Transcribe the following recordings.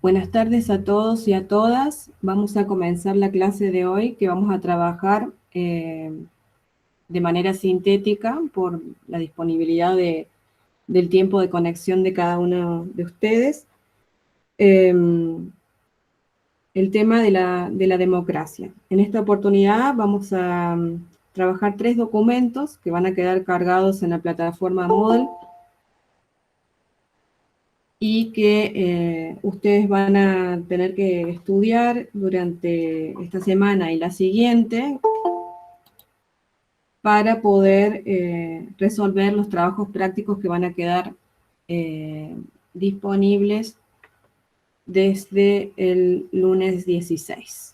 Buenas tardes a todos y a todas. Vamos a comenzar la clase de hoy, que vamos a trabajar de manera sintética por la disponibilidad del tiempo de conexión de cada uno de ustedes. El tema de la democracia. En esta oportunidad vamos a trabajar 3 documentos que van a quedar cargados en la plataforma Moodle y que ustedes van a tener que estudiar durante esta semana y la siguiente para poder resolver los trabajos prácticos que van a quedar disponibles desde el lunes 16.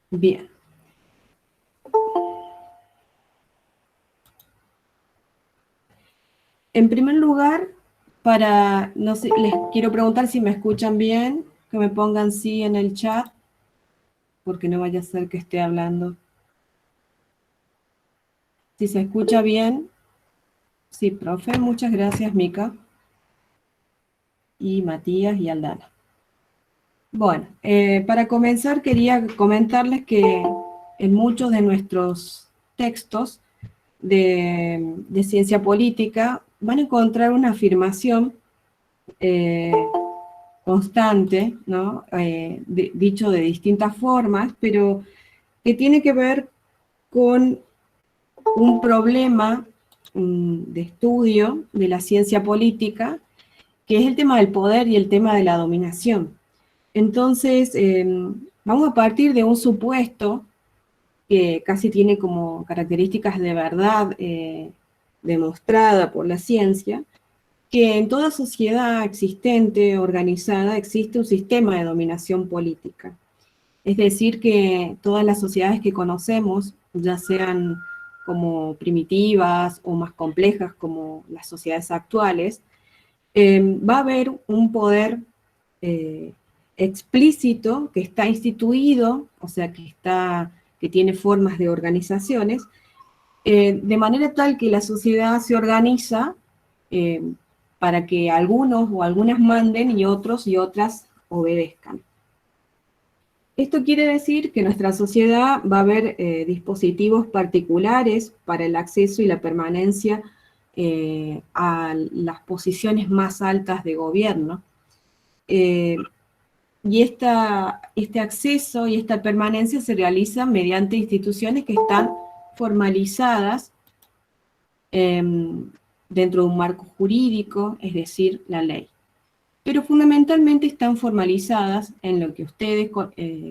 Bien. En primer lugar, no sé, les quiero preguntar si me escuchan bien, que me pongan sí en el chat, porque no vaya a ser que esté hablando. Si se escucha bien, sí, profe, muchas gracias, Mica, y Matías y Aldana. Bueno, para comenzar quería comentarles que en muchos de nuestros textos de ciencia política van a encontrar una afirmación constante, ¿no? Dicho de distintas formas, pero que tiene que ver con un problema de estudio de la ciencia política, que es el tema del poder y el tema de la dominación. Entonces, vamos a partir de un supuesto que casi tiene como características de verdad demostrada por la ciencia, que en toda sociedad existente, organizada, existe un sistema de dominación política. Es decir, que todas las sociedades que conocemos, ya sean como primitivas o más complejas como las sociedades actuales, va a haber un poder explícito que está instituido, o sea, que tiene formas de organizaciones, de manera tal que la sociedad se organiza eh, para que algunos o algunas manden y otros y otras obedezcan. Esto quiere decir que en nuestra sociedad va a haber dispositivos particulares para el acceso y la permanencia a las posiciones más altas de gobierno. Y este acceso y esta permanencia se realiza mediante instituciones que están formalizadas dentro de un marco jurídico, es decir, la ley. Pero fundamentalmente están formalizadas en lo que ustedes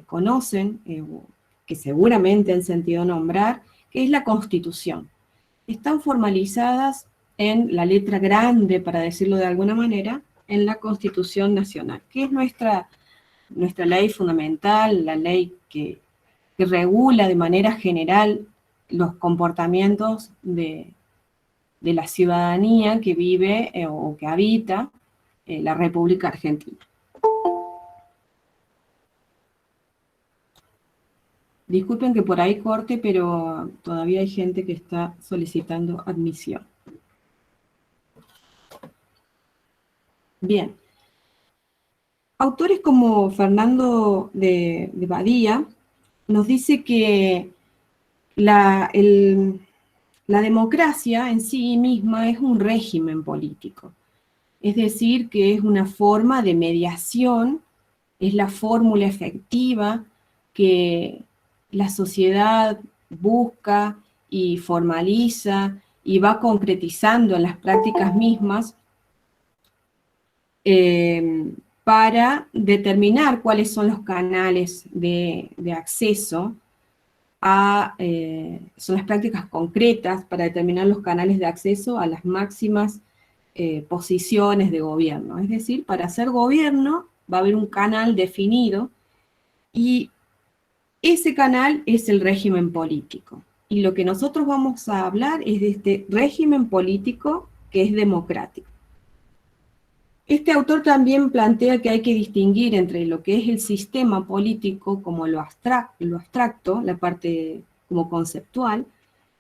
conocen, que seguramente han sentido nombrar, que es la Constitución. Están formalizadas en la letra grande, para decirlo de alguna manera, en la Constitución Nacional, que es nuestra ley fundamental, la ley que regula de manera general los comportamientos de la ciudadanía que vive o que habita la República Argentina. Disculpen que por ahí corte, pero todavía hay gente que está solicitando admisión. Bien. Autores como Fernando de Badía nos dice que la democracia en sí misma es un régimen político. Es decir, que es una forma de mediación, es la fórmula efectiva que la sociedad busca y formaliza y va concretizando en las prácticas mismas para determinar cuáles son los canales de acceso son las prácticas concretas para determinar los canales de acceso a las máximas posiciones de gobierno. Es decir, para hacer gobierno va a haber un canal definido y ese canal es el régimen político. Y lo que nosotros vamos a hablar es de este régimen político que es democrático. Este autor también plantea que hay que distinguir entre lo que es el sistema político como lo abstracto, la parte como conceptual,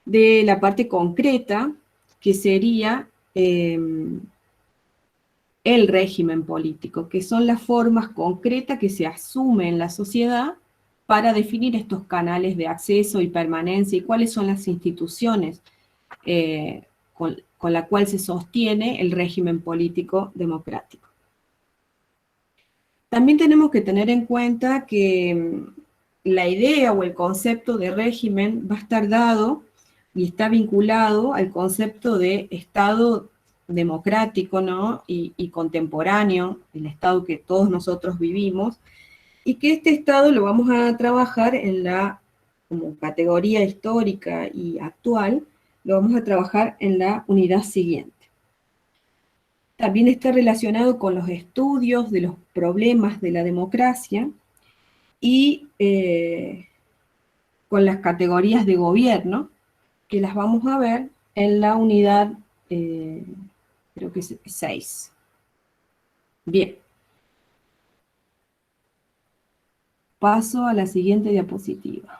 de la parte concreta, que sería el régimen político, que son las formas concretas que se asumen en la sociedad para definir estos canales de acceso y permanencia y cuáles son las instituciones con la cual se sostiene el régimen político democrático. También tenemos que tener en cuenta que la idea o el concepto de régimen va a estar dado y está vinculado al concepto de Estado democrático, ¿no? y contemporáneo, el Estado que todos nosotros vivimos, y que este Estado lo vamos a trabajar como categoría histórica y actual, lo vamos a trabajar en la unidad siguiente. También está relacionado con los estudios de los problemas de la democracia y con las categorías de gobierno, que las vamos a ver en la unidad, creo que es 6. Bien. Paso a la siguiente diapositiva.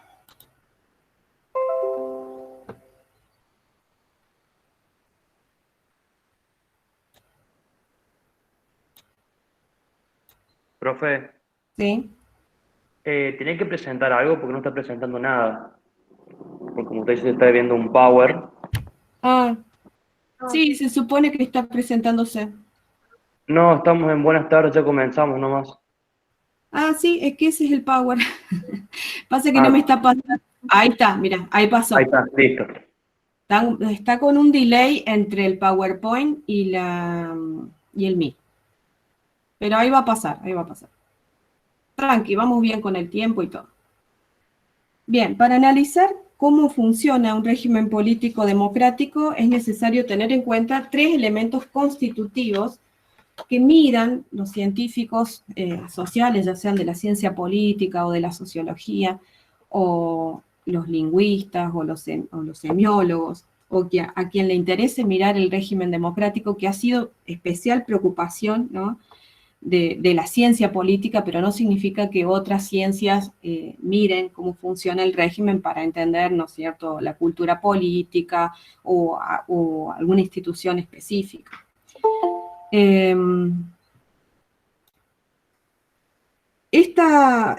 Profe, ¿Sí? tenía que presentar algo porque no está presentando nada. Porque como usted dice, está viendo un Power. Ah, sí, se supone que está presentándose. No, estamos en buenas tardes, ya comenzamos nomás. Ah, sí, es que ese es el Power. Pasa que no me Ah, está pasando. Ahí está, mira, ahí ahí pasó. está, listo. Está con un delay entre el PowerPoint y el Meet. Pero ahí va a pasar, ahí va a pasar. Tranqui, vamos bien con el tiempo y todo. Bien, para analizar cómo funciona un régimen político democrático es necesario tener en cuenta 3 elementos constitutivos que miran los científicos sociales, ya sean de la ciencia política o de la sociología, o los lingüistas o los semiólogos, o a quien le interese mirar el régimen democrático, que ha sido especial preocupación, ¿no?, de la ciencia política, pero no significa que otras ciencias miren cómo funciona el régimen para entender, ¿no es cierto?, la cultura política o alguna institución específica. Estas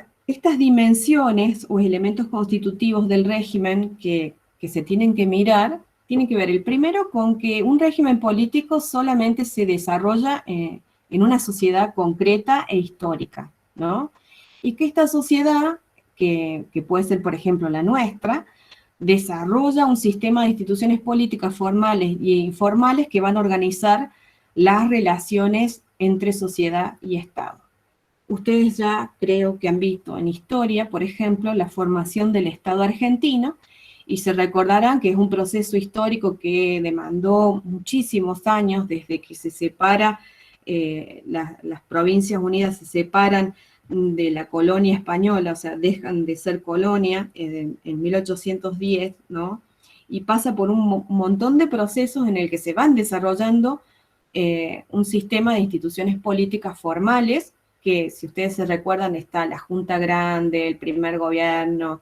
dimensiones o elementos constitutivos del régimen que se tienen que mirar, tienen que ver el primero con que un régimen político solamente se desarrolla en una sociedad concreta e histórica, ¿no? Y que esta sociedad, que puede ser, por ejemplo, la nuestra, desarrolla un sistema de instituciones políticas formales e informales que van a organizar las relaciones entre sociedad y Estado. Ustedes ya creo que han visto en historia, por ejemplo, la formación del Estado argentino, y se recordarán que es un proceso histórico que demandó muchísimos años desde que se separa, las Provincias Unidas se separan de la colonia española, o sea, dejan de ser colonia en 1810, ¿no? Y pasa por un montón de procesos en el que se van desarrollando un sistema de instituciones políticas formales, que si ustedes se recuerdan está la Junta Grande, el primer gobierno,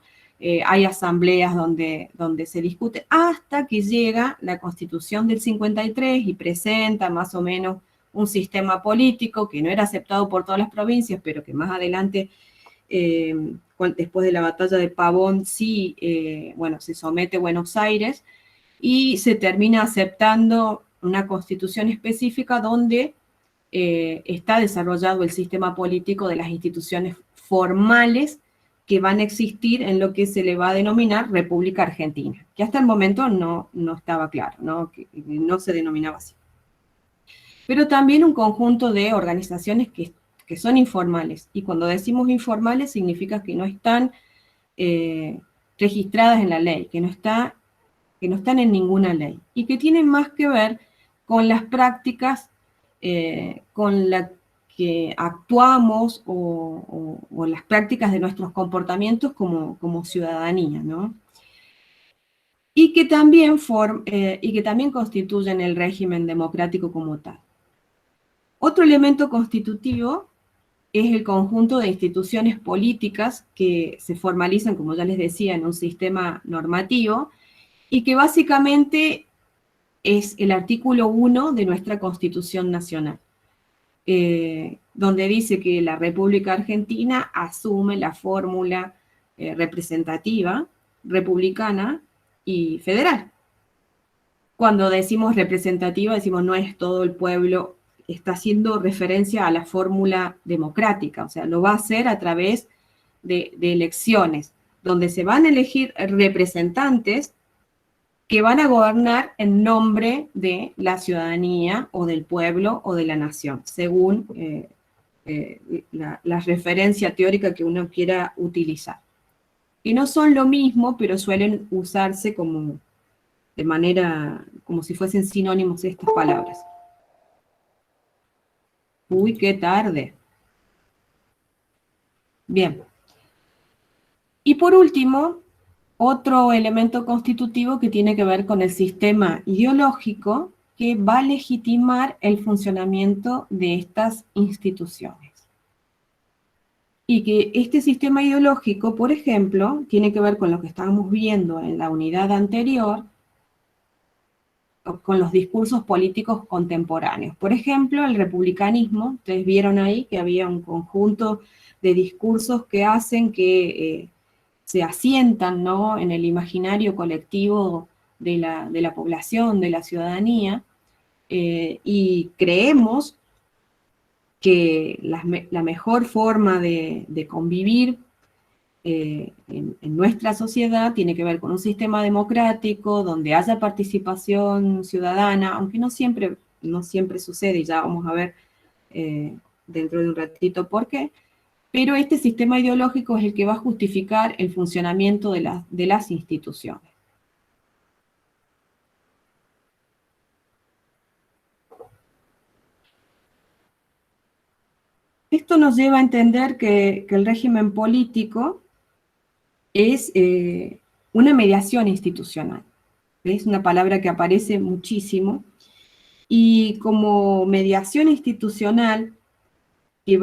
hay asambleas donde se discute, hasta que llega la Constitución del 53 y presenta más o menos un sistema político que no era aceptado por todas las provincias, pero que más adelante, después de la batalla de Pavón, sí, bueno, se somete a Buenos Aires y se termina aceptando una constitución específica donde está desarrollado el sistema político de las instituciones formales que van a existir en lo que se le va a denominar República Argentina, que hasta el momento no estaba claro, ¿no?, que no se denominaba así. Pero también un conjunto de organizaciones que son informales, y cuando decimos informales significa que no están registradas en la ley, que no están en ninguna ley, y que tienen más que ver con las prácticas con las que actuamos o las prácticas de nuestros comportamientos como ciudadanía, ¿no? Y que también constituyen el régimen democrático como tal. Otro elemento constitutivo es el conjunto de instituciones políticas que se formalizan, como ya les decía, en un sistema normativo, y que básicamente es el artículo 1 de nuestra Constitución Nacional. donde dice que la República Argentina asume la fórmula representativa, republicana y federal. Cuando decimos representativa, decimos no es todo el pueblo, está haciendo referencia a la fórmula democrática, o sea, lo va a hacer a través de elecciones, donde se van a elegir representantes que van a gobernar en nombre de la ciudadanía o del pueblo o de la nación, según la referencia teórica que uno quiera utilizar. Y no son lo mismo, pero suelen usarse como de manera, como si fuesen sinónimos estas palabras. Uy, qué tarde. Bien. Y por último, otro elemento constitutivo que tiene que ver con el sistema ideológico que va a legitimar el funcionamiento de estas instituciones. Y que este sistema ideológico, por ejemplo, tiene que ver con lo que estábamos viendo en la unidad anterior, con los discursos políticos contemporáneos. Por ejemplo, el republicanismo, ustedes vieron ahí que había un conjunto de discursos que hacen que se asientan, ¿no?, en el imaginario colectivo de la población, de la ciudadanía, y creemos que la mejor forma de convivir en nuestra sociedad tiene que ver con un sistema democrático donde haya participación ciudadana, aunque no siempre sucede, y ya vamos a ver dentro de un ratito por qué, pero este sistema ideológico es el que va a justificar el funcionamiento de las instituciones. Esto nos lleva a entender que el régimen político es una mediación institucional. Es una palabra que aparece muchísimo. Y como mediación institucional, que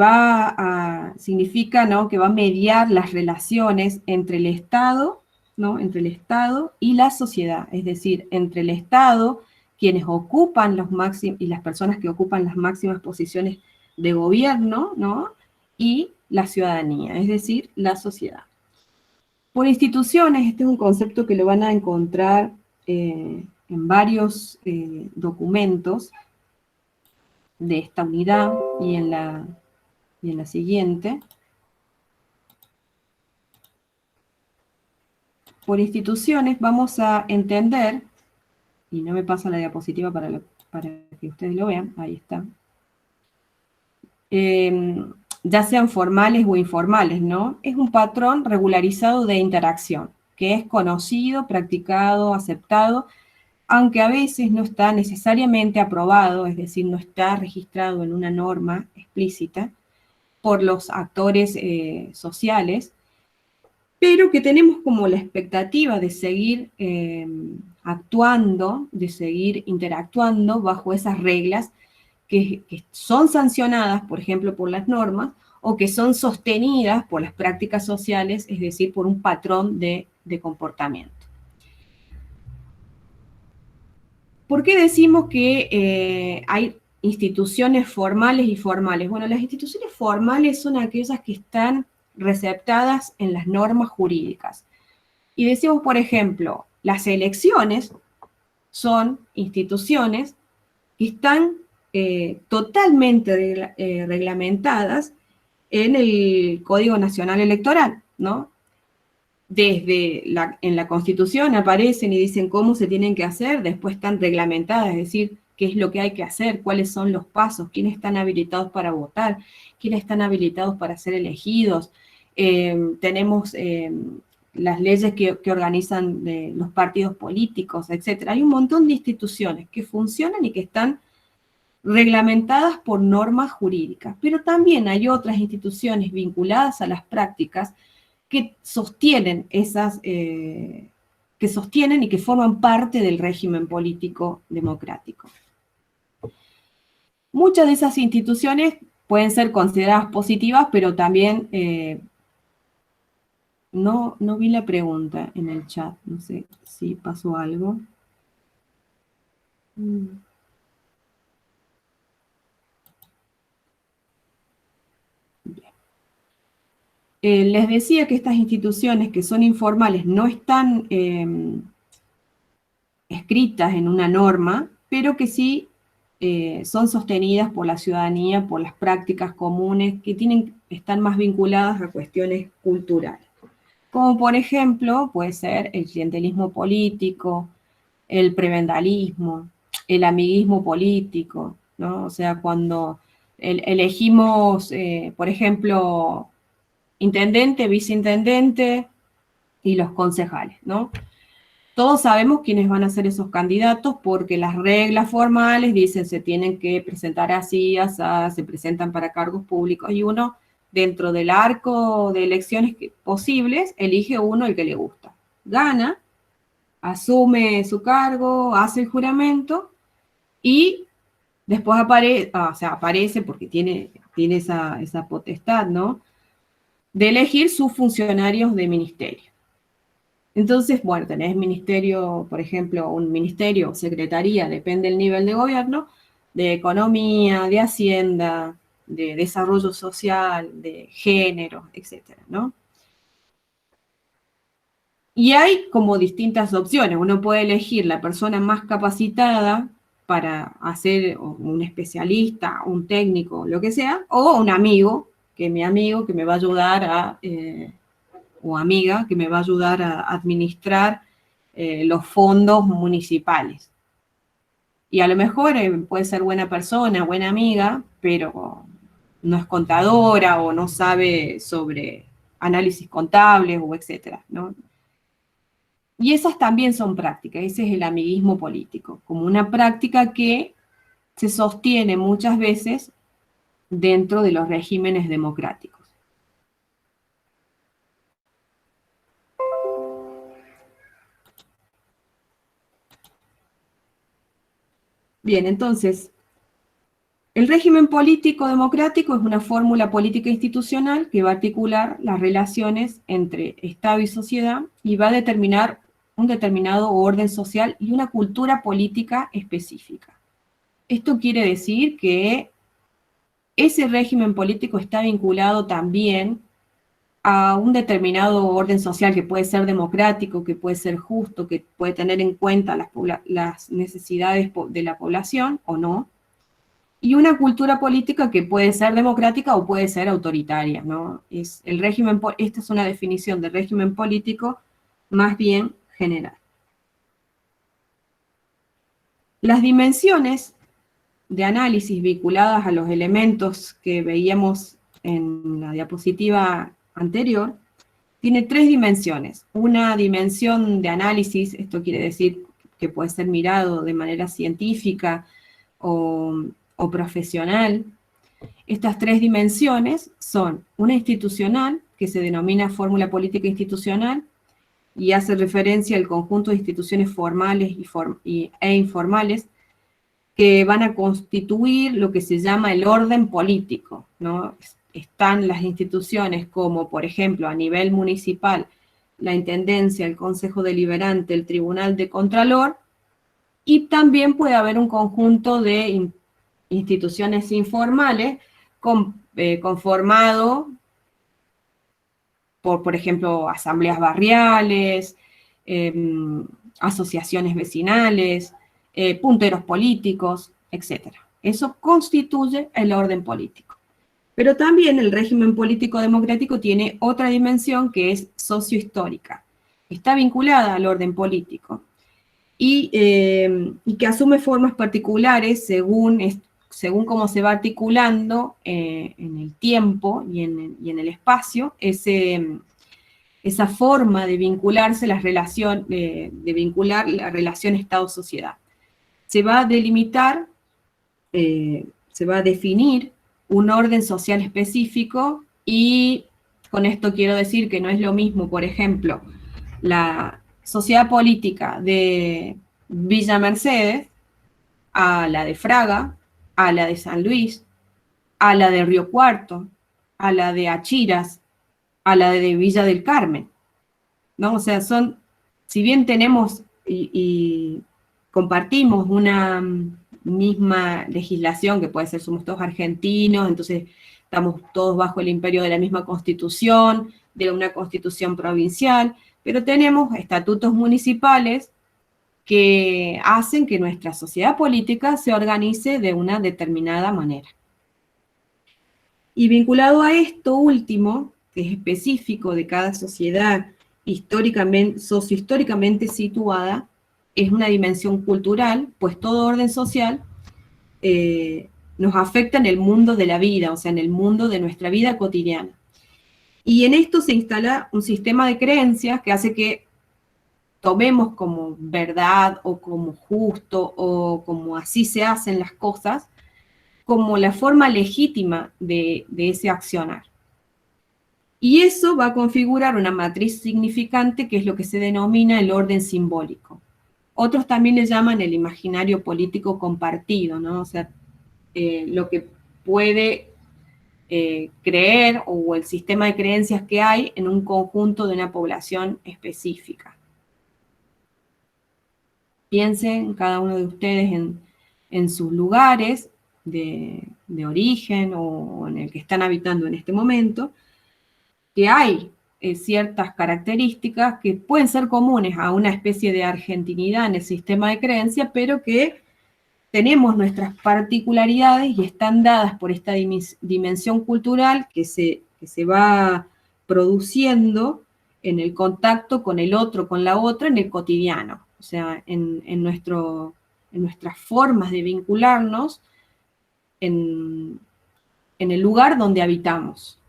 significa, ¿no?, que va a mediar las relaciones entre el Estado, ¿no?, entre el Estado y la sociedad, es decir, entre el Estado, quienes ocupan los máximos, y las personas que ocupan las máximas posiciones de gobierno, ¿no?, y la ciudadanía, es decir, la sociedad. Por instituciones, este es un concepto que lo van a encontrar en varios documentos de esta unidad y en la siguiente. Por instituciones vamos a entender, y no me pasa la diapositiva para que ustedes lo vean, ahí está, ya sean formales o informales, ¿no? Es un patrón regularizado de interacción, que es conocido, practicado, aceptado, aunque a veces no está necesariamente aprobado, es decir, no está registrado en una norma explícita por los actores sociales, pero que tenemos como la expectativa de seguir actuando, de seguir interactuando bajo esas reglas que son sancionadas, por ejemplo, por las normas, o que son sostenidas por las prácticas sociales, es decir, por un patrón de comportamiento. ¿Por qué decimos que hay instituciones formales y formales? Bueno, las instituciones formales son aquellas que están receptadas en las normas jurídicas. Y decimos, por ejemplo, las elecciones son instituciones que están totalmente reglamentadas en el Código Nacional Electoral, ¿no? En la Constitución aparecen y dicen cómo se tienen que hacer, después están reglamentadas, es decir, qué es lo que hay que hacer, cuáles son los pasos, quiénes están habilitados para votar, quiénes están habilitados para ser elegidos. Tenemos las leyes que organizan los partidos políticos, etc. Hay un montón de instituciones que funcionan y que están reglamentadas por normas jurídicas, pero también hay otras instituciones vinculadas a las prácticas que sostienen que sostienen y que forman parte del régimen político democrático. Muchas de esas instituciones pueden ser consideradas positivas, pero también no vi la pregunta en el chat, no sé si pasó algo. Les decía que estas instituciones que son informales no están escritas en una norma, pero que sí son sostenidas por la ciudadanía, por las prácticas comunes que están más vinculadas a cuestiones culturales. Como por ejemplo, puede ser el clientelismo político, el prebendalismo, el amiguismo político, ¿no? O sea, cuando elegimos, por ejemplo, intendente, viceintendente y los concejales, ¿no? Todos sabemos quiénes van a ser esos candidatos porque las reglas formales dicen se tienen que presentar así, así, se presentan para cargos públicos y uno, dentro del arco de elecciones posibles, elige uno el que le gusta. Gana, asume su cargo, hace el juramento y después aparece porque tiene esa potestad, ¿no? De elegir sus funcionarios de ministerio. Entonces, bueno, tenés ministerio, por ejemplo, un ministerio, secretaría, depende del nivel de gobierno, de economía, de hacienda, de desarrollo social, de género, etcétera, ¿no? Y hay como distintas opciones. Uno puede elegir la persona más capacitada para hacer un especialista, un técnico, lo que sea, o un amigo, que mi amigo que me va a ayudar o amiga que me va a ayudar a administrar los fondos municipales. Y a lo mejor puede ser buena persona, buena amiga, pero no es contadora o no sabe sobre análisis contables o etcétera, ¿no? Y esas también son prácticas, ese es el amiguismo político, como una práctica que se sostiene muchas veces dentro de los regímenes democráticos. Bien, entonces, el régimen político democrático es una fórmula política institucional que va a articular las relaciones entre Estado y sociedad y va a determinar un determinado orden social y una cultura política específica. Esto quiere decir que ese régimen político está vinculado también a un determinado orden social que puede ser democrático, que puede ser justo, que puede tener en cuenta las necesidades de la población o no, y una cultura política que puede ser democrática o puede ser autoritaria, ¿no? Esta es una definición de régimen político más bien general. Las dimensiones de análisis vinculadas a los elementos que veíamos en la diapositiva anterior, tiene tres dimensiones. Una dimensión de análisis, esto quiere decir que puede ser mirado de manera científica o profesional. Estas tres dimensiones son una institucional, que se denomina fórmula política institucional, y hace referencia al conjunto de instituciones formales e informales que van a constituir lo que se llama el orden político, ¿no? Están las instituciones como, por ejemplo, a nivel municipal, la Intendencia, el Consejo Deliberante, el Tribunal de Contralor, y también puede haber un conjunto de instituciones informales conformado por ejemplo, asambleas barriales, asociaciones vecinales, punteros políticos, etc. Eso constituye el orden político. Pero también el régimen político democrático tiene otra dimensión que es sociohistórica. Está vinculada al orden político y que asume formas particulares según cómo se va articulando en el tiempo y en el espacio esa forma de vincularse de vincular la relación Estado-sociedad. Se va a delimitar, se va a definir un orden social específico y con esto quiero decir que no es lo mismo, por ejemplo, la sociedad política de Villa Mercedes a la de Fraga, a la de San Luis, a la de Río Cuarto, a la de Achiras, a la de Villa del Carmen, ¿no? O sea, si bien tenemos y compartimos una misma legislación, que puede ser, somos todos argentinos, entonces estamos todos bajo el imperio de la misma constitución, de una constitución provincial, pero tenemos estatutos municipales que hacen que nuestra sociedad política se organice de una determinada manera. Y vinculado a esto último, que es específico de cada sociedad sociohistóricamente situada, es una dimensión cultural, pues todo orden social nos afecta en el mundo de la vida, o sea, en el mundo de nuestra vida cotidiana. Y en esto se instala un sistema de creencias que hace que tomemos como verdad o como justo o como así se hacen las cosas, como la forma legítima de ese accionar. Y eso va a configurar una matriz significante que es lo que se denomina el orden simbólico. Otros también le llaman el imaginario político compartido, ¿no? O sea, lo que puede creer o el sistema de creencias que hay en un conjunto de una población específica. Piensen cada uno de ustedes en sus lugares de origen o en el que están habitando en este momento, que hay ciertas características que pueden ser comunes a una especie de argentinidad en el sistema de creencias, pero que tenemos nuestras particularidades y están dadas por esta dimensión cultural que se va produciendo en el contacto con el otro, con la otra, en el cotidiano. O sea, en nuestras formas de vincularnos en el lugar donde habitamos.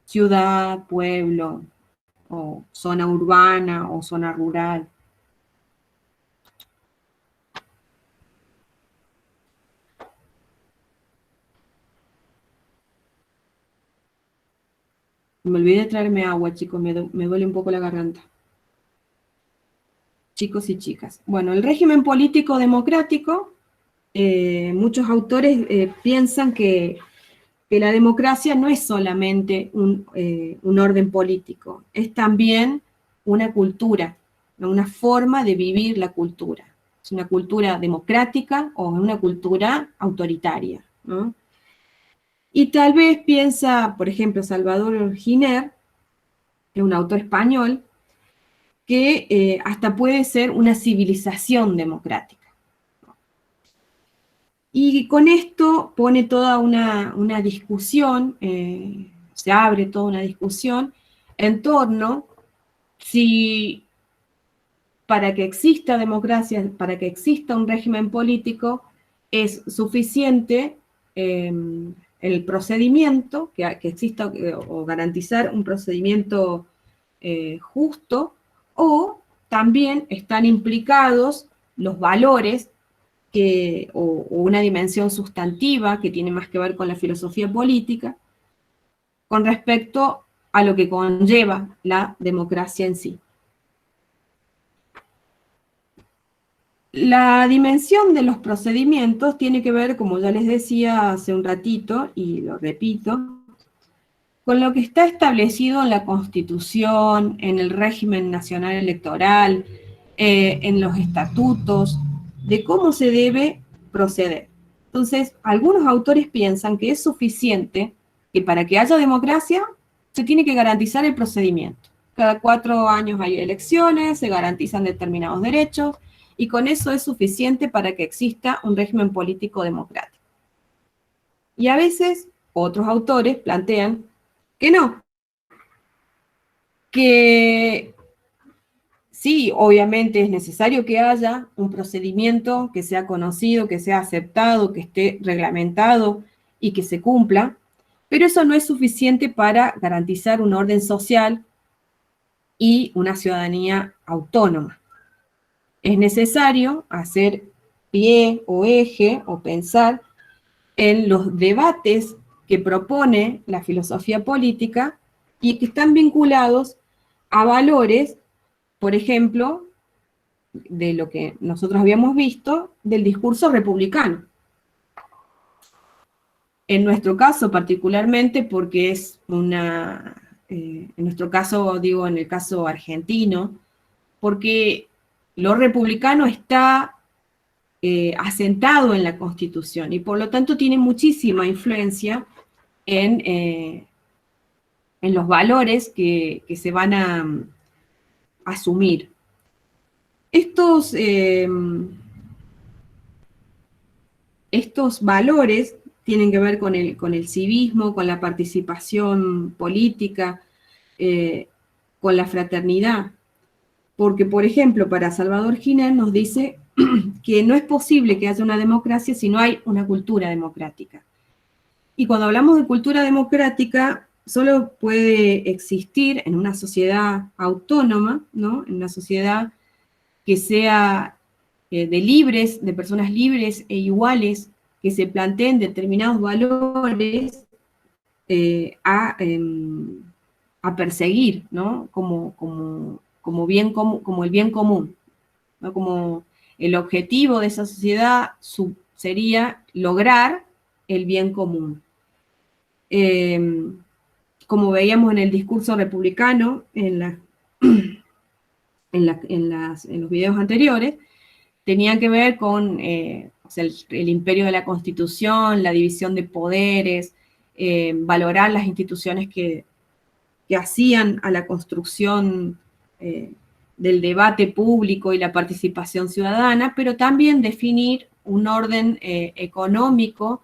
Ciudad, pueblo, o zona urbana o zona rural. Me olvidé de traerme agua, chicos, me duele un poco la garganta. Chicos y chicas. Bueno, el régimen político democrático, muchos autores piensan que la democracia no es solamente un orden político, es también una cultura, una forma de vivir la cultura. Es una cultura democrática o una cultura autoritaria, ¿no? Y tal vez piensa, por ejemplo, Salvador Giner, que es un autor español, que hasta puede ser una civilización democrática. Y con esto pone toda una discusión, se abre toda una discusión en torno si para que exista democracia, para que exista un régimen político, es suficiente el procedimiento, que exista o garantizar un procedimiento justo, o también están implicados los valores o una dimensión sustantiva que tiene más que ver con la filosofía política, con respecto a lo que conlleva la democracia en sí. La dimensión de los procedimientos tiene que ver, como ya les decía hace un ratito, y lo repito, con lo que está establecido en la Constitución, en el régimen nacional electoral, en los estatutos, de cómo se debe proceder. Entonces, algunos autores piensan que es suficiente que para que haya democracia se tiene que garantizar el procedimiento. Cada 4 años hay elecciones, se garantizan determinados derechos, y con eso es suficiente para que exista un régimen político democrático. Y a veces otros autores plantean que no, que sí, obviamente es necesario que haya un procedimiento que sea conocido, que sea aceptado, que esté reglamentado y que se cumpla, pero eso no es suficiente para garantizar un orden social y una ciudadanía autónoma. Es necesario hacer pie o eje o pensar en los debates que propone la filosofía política y que están vinculados a valores, por ejemplo, de lo que nosotros habíamos visto, del discurso republicano. En nuestro caso particularmente, porque es en nuestro caso, digo, en el caso argentino, porque lo republicano está asentado en la Constitución y por lo tanto tiene muchísima influencia en los valores que se van a asumir. Estos valores tienen que ver con el civismo, con la participación política, con la fraternidad. Porque, por ejemplo, para Salvador Giner nos dice que no es posible que haya una democracia si no hay una cultura democrática. Y cuando hablamos de cultura democrática, solo puede existir en una sociedad autónoma, ¿no? En una sociedad que sea de personas libres e iguales, que se planteen determinados valores a perseguir, ¿no? Como el bien común, ¿no? Como el objetivo de esa sociedad sería lograr el bien común. Como veíamos en el discurso republicano, en los videos anteriores, tenían que ver con o sea, el imperio de la Constitución, la división de poderes, valorar las instituciones que hacían a la construcción del debate público y la participación ciudadana, pero también definir un orden económico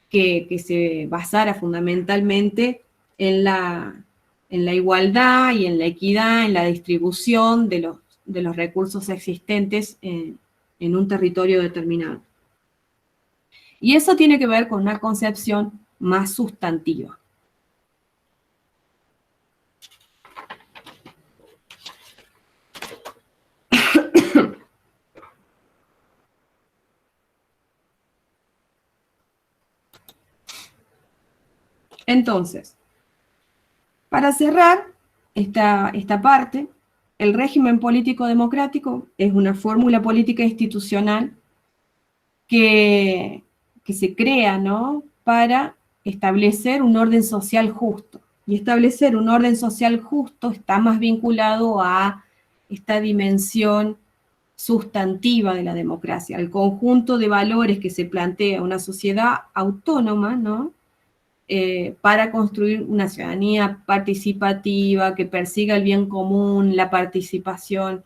que se basara fundamentalmente en la igualdad y en la equidad, en la distribución de los recursos existentes en un territorio determinado. Y eso tiene que ver con una concepción más sustantiva. Entonces, para cerrar esta parte, el régimen político democrático es una fórmula política institucional que se crea, ¿no?, para establecer un orden social justo. Y establecer un orden social justo está más vinculado a esta dimensión sustantiva de la democracia, al conjunto de valores que se plantea una sociedad autónoma, ¿no?, para construir una ciudadanía participativa que persiga el bien común, la participación,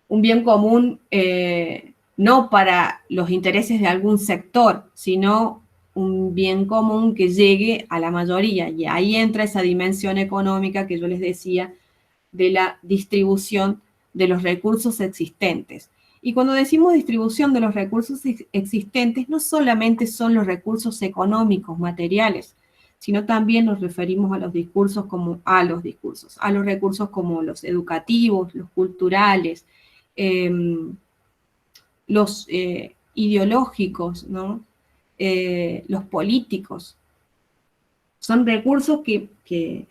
un bien común no para los intereses de algún sector, sino un bien común que llegue a la mayoría. Y ahí entra esa dimensión económica que yo les decía de la distribución de los recursos existentes. Y cuando decimos distribución de los recursos existentes, no solamente son los recursos económicos, materiales, sino también nos referimos a los recursos como los educativos, los culturales, los ideológicos, ¿no?, los políticos. Son recursos que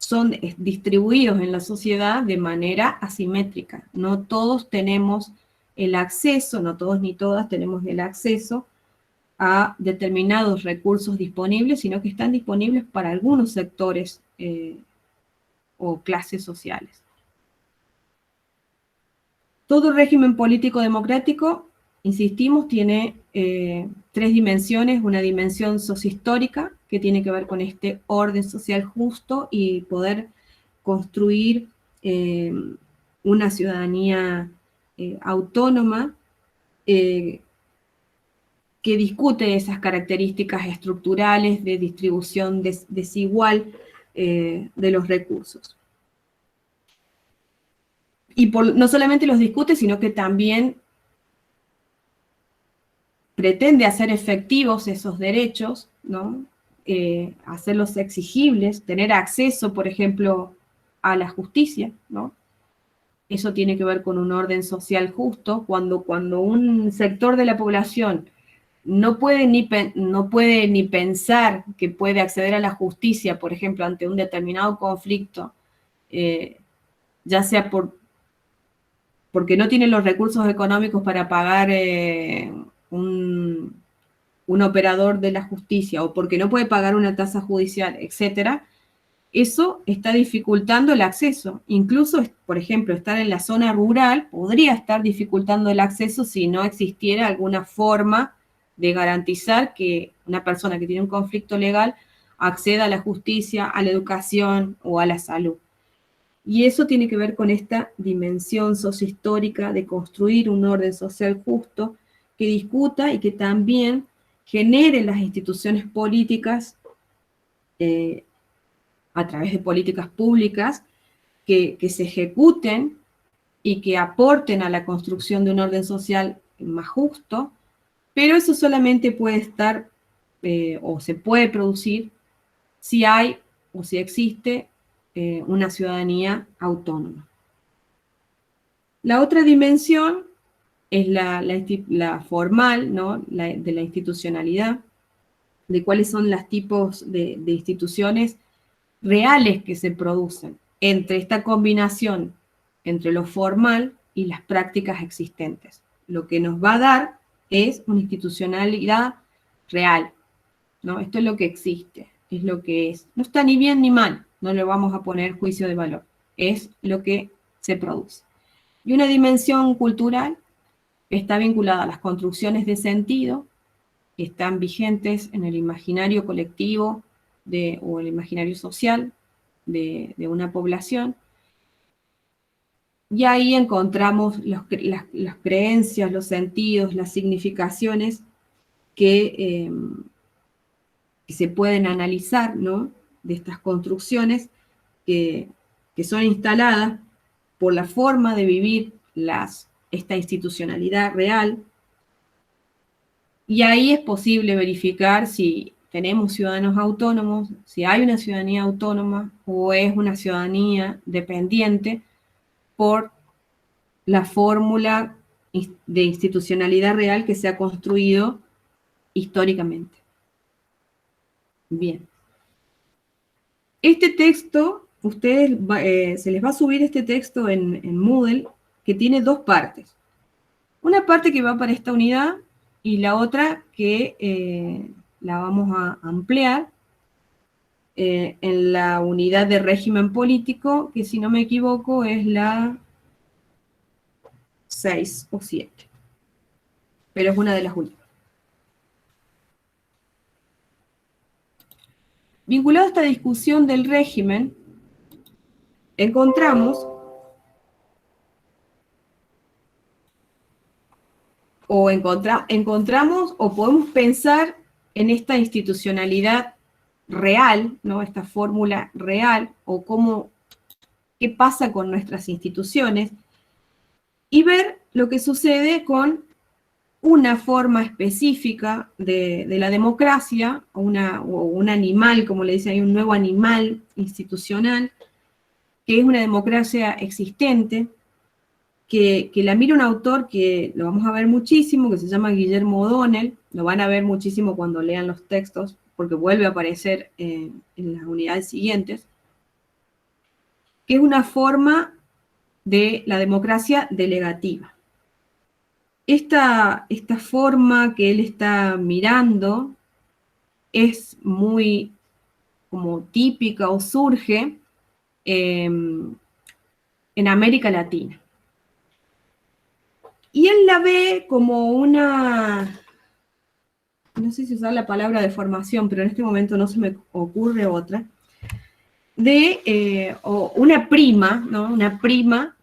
son distribuidos en la sociedad de manera asimétrica. No todos tenemos el acceso, no todos ni todas tenemos el acceso a determinados recursos disponibles, sino que están disponibles para algunos sectores o clases sociales. Todo régimen político democrático, insistimos, tiene tres dimensiones: una dimensión sociohistórica, que tiene que ver con este orden social justo y poder construir una ciudadanía autónoma que discute esas características estructurales de distribución desigual de los recursos. Y no solamente los discute, sino que también pretende hacer efectivos esos derechos, ¿no?, hacerlos exigibles, tener acceso, por ejemplo, a la justicia, ¿no? Eso tiene que ver con un orden social justo. Cuando un sector de la población no puede ni pensar que puede acceder a la justicia, por ejemplo, ante un determinado conflicto, ya sea porque no tiene los recursos económicos para pagar un operador de la justicia, o porque no puede pagar una tasa judicial, etcétera, eso está dificultando el acceso. Incluso, por ejemplo, estar en la zona rural podría estar dificultando el acceso si no existiera alguna forma de garantizar que una persona que tiene un conflicto legal acceda a la justicia, a la educación o a la salud. Y eso tiene que ver con esta dimensión sociohistórica de construir un orden social justo que discuta y que también genere las instituciones políticas a través de políticas públicas que se ejecuten y que aporten a la construcción de un orden social más justo, pero eso solamente puede estar o se puede producir si hay o si existe una ciudadanía autónoma. La otra dimensión es la formal, ¿no? De la institucionalidad, de cuáles son los tipos de instituciones reales que se producen entre esta combinación entre lo formal y las prácticas existentes. Lo que nos va a dar es una institucionalidad real, ¿no? Esto es lo que existe, es lo que es. No está ni bien ni mal, no le vamos a poner juicio de valor, es lo que se produce. Y una dimensión cultural está vinculada a las construcciones de sentido que están vigentes en el imaginario colectivo o el imaginario social de una población. Y ahí encontramos las creencias, los sentidos, las significaciones que se pueden analizar, ¿no? De estas construcciones que son instaladas por la forma de vivir esta institucionalidad real. Y ahí es posible verificar si tenemos ciudadanos autónomos, si hay una ciudadanía autónoma o es una ciudadanía dependiente por la fórmula de institucionalidad real que se ha construido históricamente. Bien. Este texto, se les va a subir este texto en Moodle, que tiene dos partes. Una parte que va para esta unidad y la otra que la vamos a ampliar en la unidad de régimen político, que si no me equivoco es la 6 o 7, pero es una de las últimas. Vinculado a esta discusión del régimen, encontramos o podemos pensar en esta institucionalidad real, ¿no? Esta fórmula real, o qué pasa con nuestras instituciones, y ver lo que sucede con una forma específica de la democracia, o un animal, como le dicen, hay un nuevo animal institucional, que es una democracia existente, que la mira un autor que lo vamos a ver muchísimo, que se llama Guillermo O'Donnell, lo van a ver muchísimo cuando lean los textos, porque vuelve a aparecer en las unidades siguientes, que es una forma de la democracia delegativa. Esta forma que él está mirando es muy como típica o surge en América Latina. Y él la ve como una, no sé si usar la palabra deformación, pero en este momento no se me ocurre otra, o una prima, ¿no? Una prima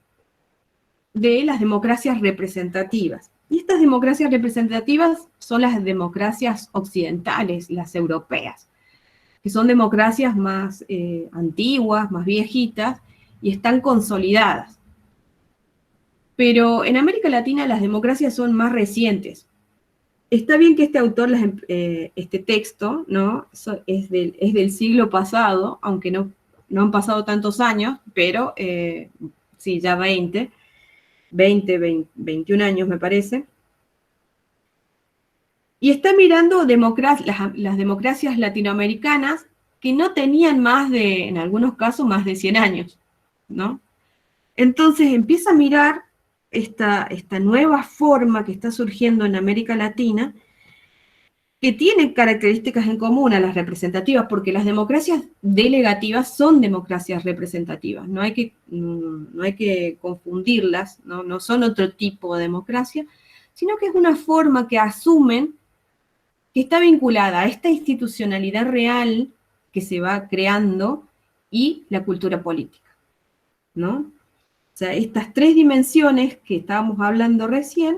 de las democracias representativas. Y estas democracias representativas son las democracias occidentales, las europeas, que son democracias más antiguas, más viejitas, y están consolidadas. Pero en América Latina las democracias son más recientes. Está bien que este autor, este texto, ¿no? es del siglo pasado, aunque no han pasado tantos años, pero sí, ya 20, 21 años me parece. Y está mirando las democracias latinoamericanas que no tenían en algunos casos, más de 100 años, ¿no? Entonces empieza a mirar esta nueva forma que está surgiendo en América Latina, que tiene características en común a las representativas, porque las democracias delegativas son democracias representativas, no hay que confundirlas, no son otro tipo de democracia, sino que es una forma que asumen que está vinculada a esta institucionalidad real que se va creando y la cultura política, ¿no? O sea, estas tres dimensiones que estábamos hablando recién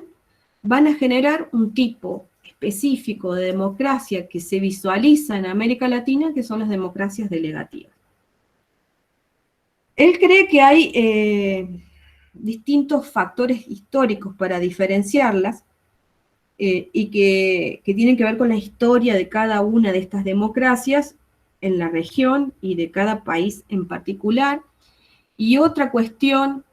van a generar un tipo específico de democracia que se visualiza en América Latina, que son las democracias delegativas. Él cree que hay distintos factores históricos para diferenciarlas y que tienen que ver con la historia de cada una de estas democracias en la región y de cada país en particular. Y otra cuestión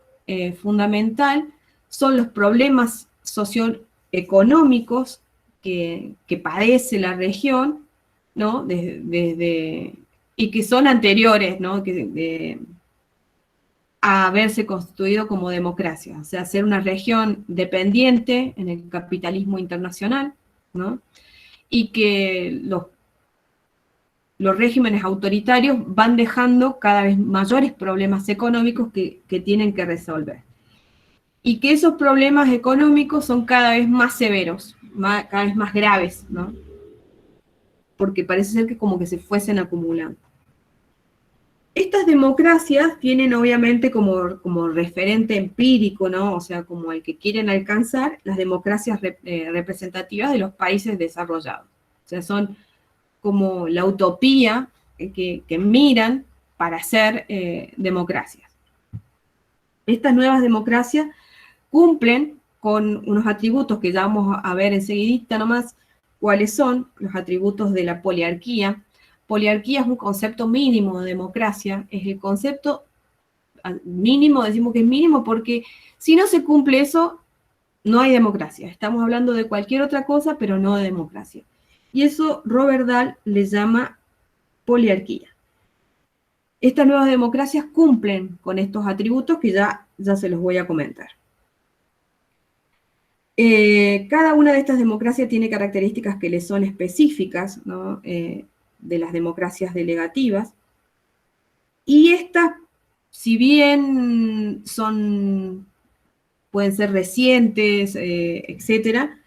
fundamental son los problemas socioeconómicos que padece la región, ¿no? Y que son anteriores, ¿no? A haberse constituido como democracia, o sea, ser una región dependiente en el capitalismo internacional, ¿no? Y que los regímenes autoritarios van dejando cada vez mayores problemas económicos que tienen que resolver. Y que esos problemas económicos son cada vez más severos, cada vez más graves, ¿no? Porque parece ser que como que se fuesen acumulando. Estas democracias tienen obviamente como referente empírico, ¿no? O sea, como el que quieren alcanzar las democracias representativas de los países desarrollados. O sea, son como la utopía que miran para ser democracias. Estas nuevas democracias cumplen con unos atributos que ya vamos a ver enseguidita nomás, cuáles son los atributos de la poliarquía. Poliarquía es un concepto mínimo de democracia, es el concepto mínimo, decimos que es mínimo porque si no se cumple eso, no hay democracia. Estamos hablando de cualquier otra cosa, pero no de democracia. Y eso Robert Dahl le llama poliarquía. Estas nuevas democracias cumplen con estos atributos que ya se los voy a comentar. Cada una de estas democracias tiene características que le son específicas, ¿no? De las democracias delegativas, y estas, si bien pueden ser recientes, etcétera,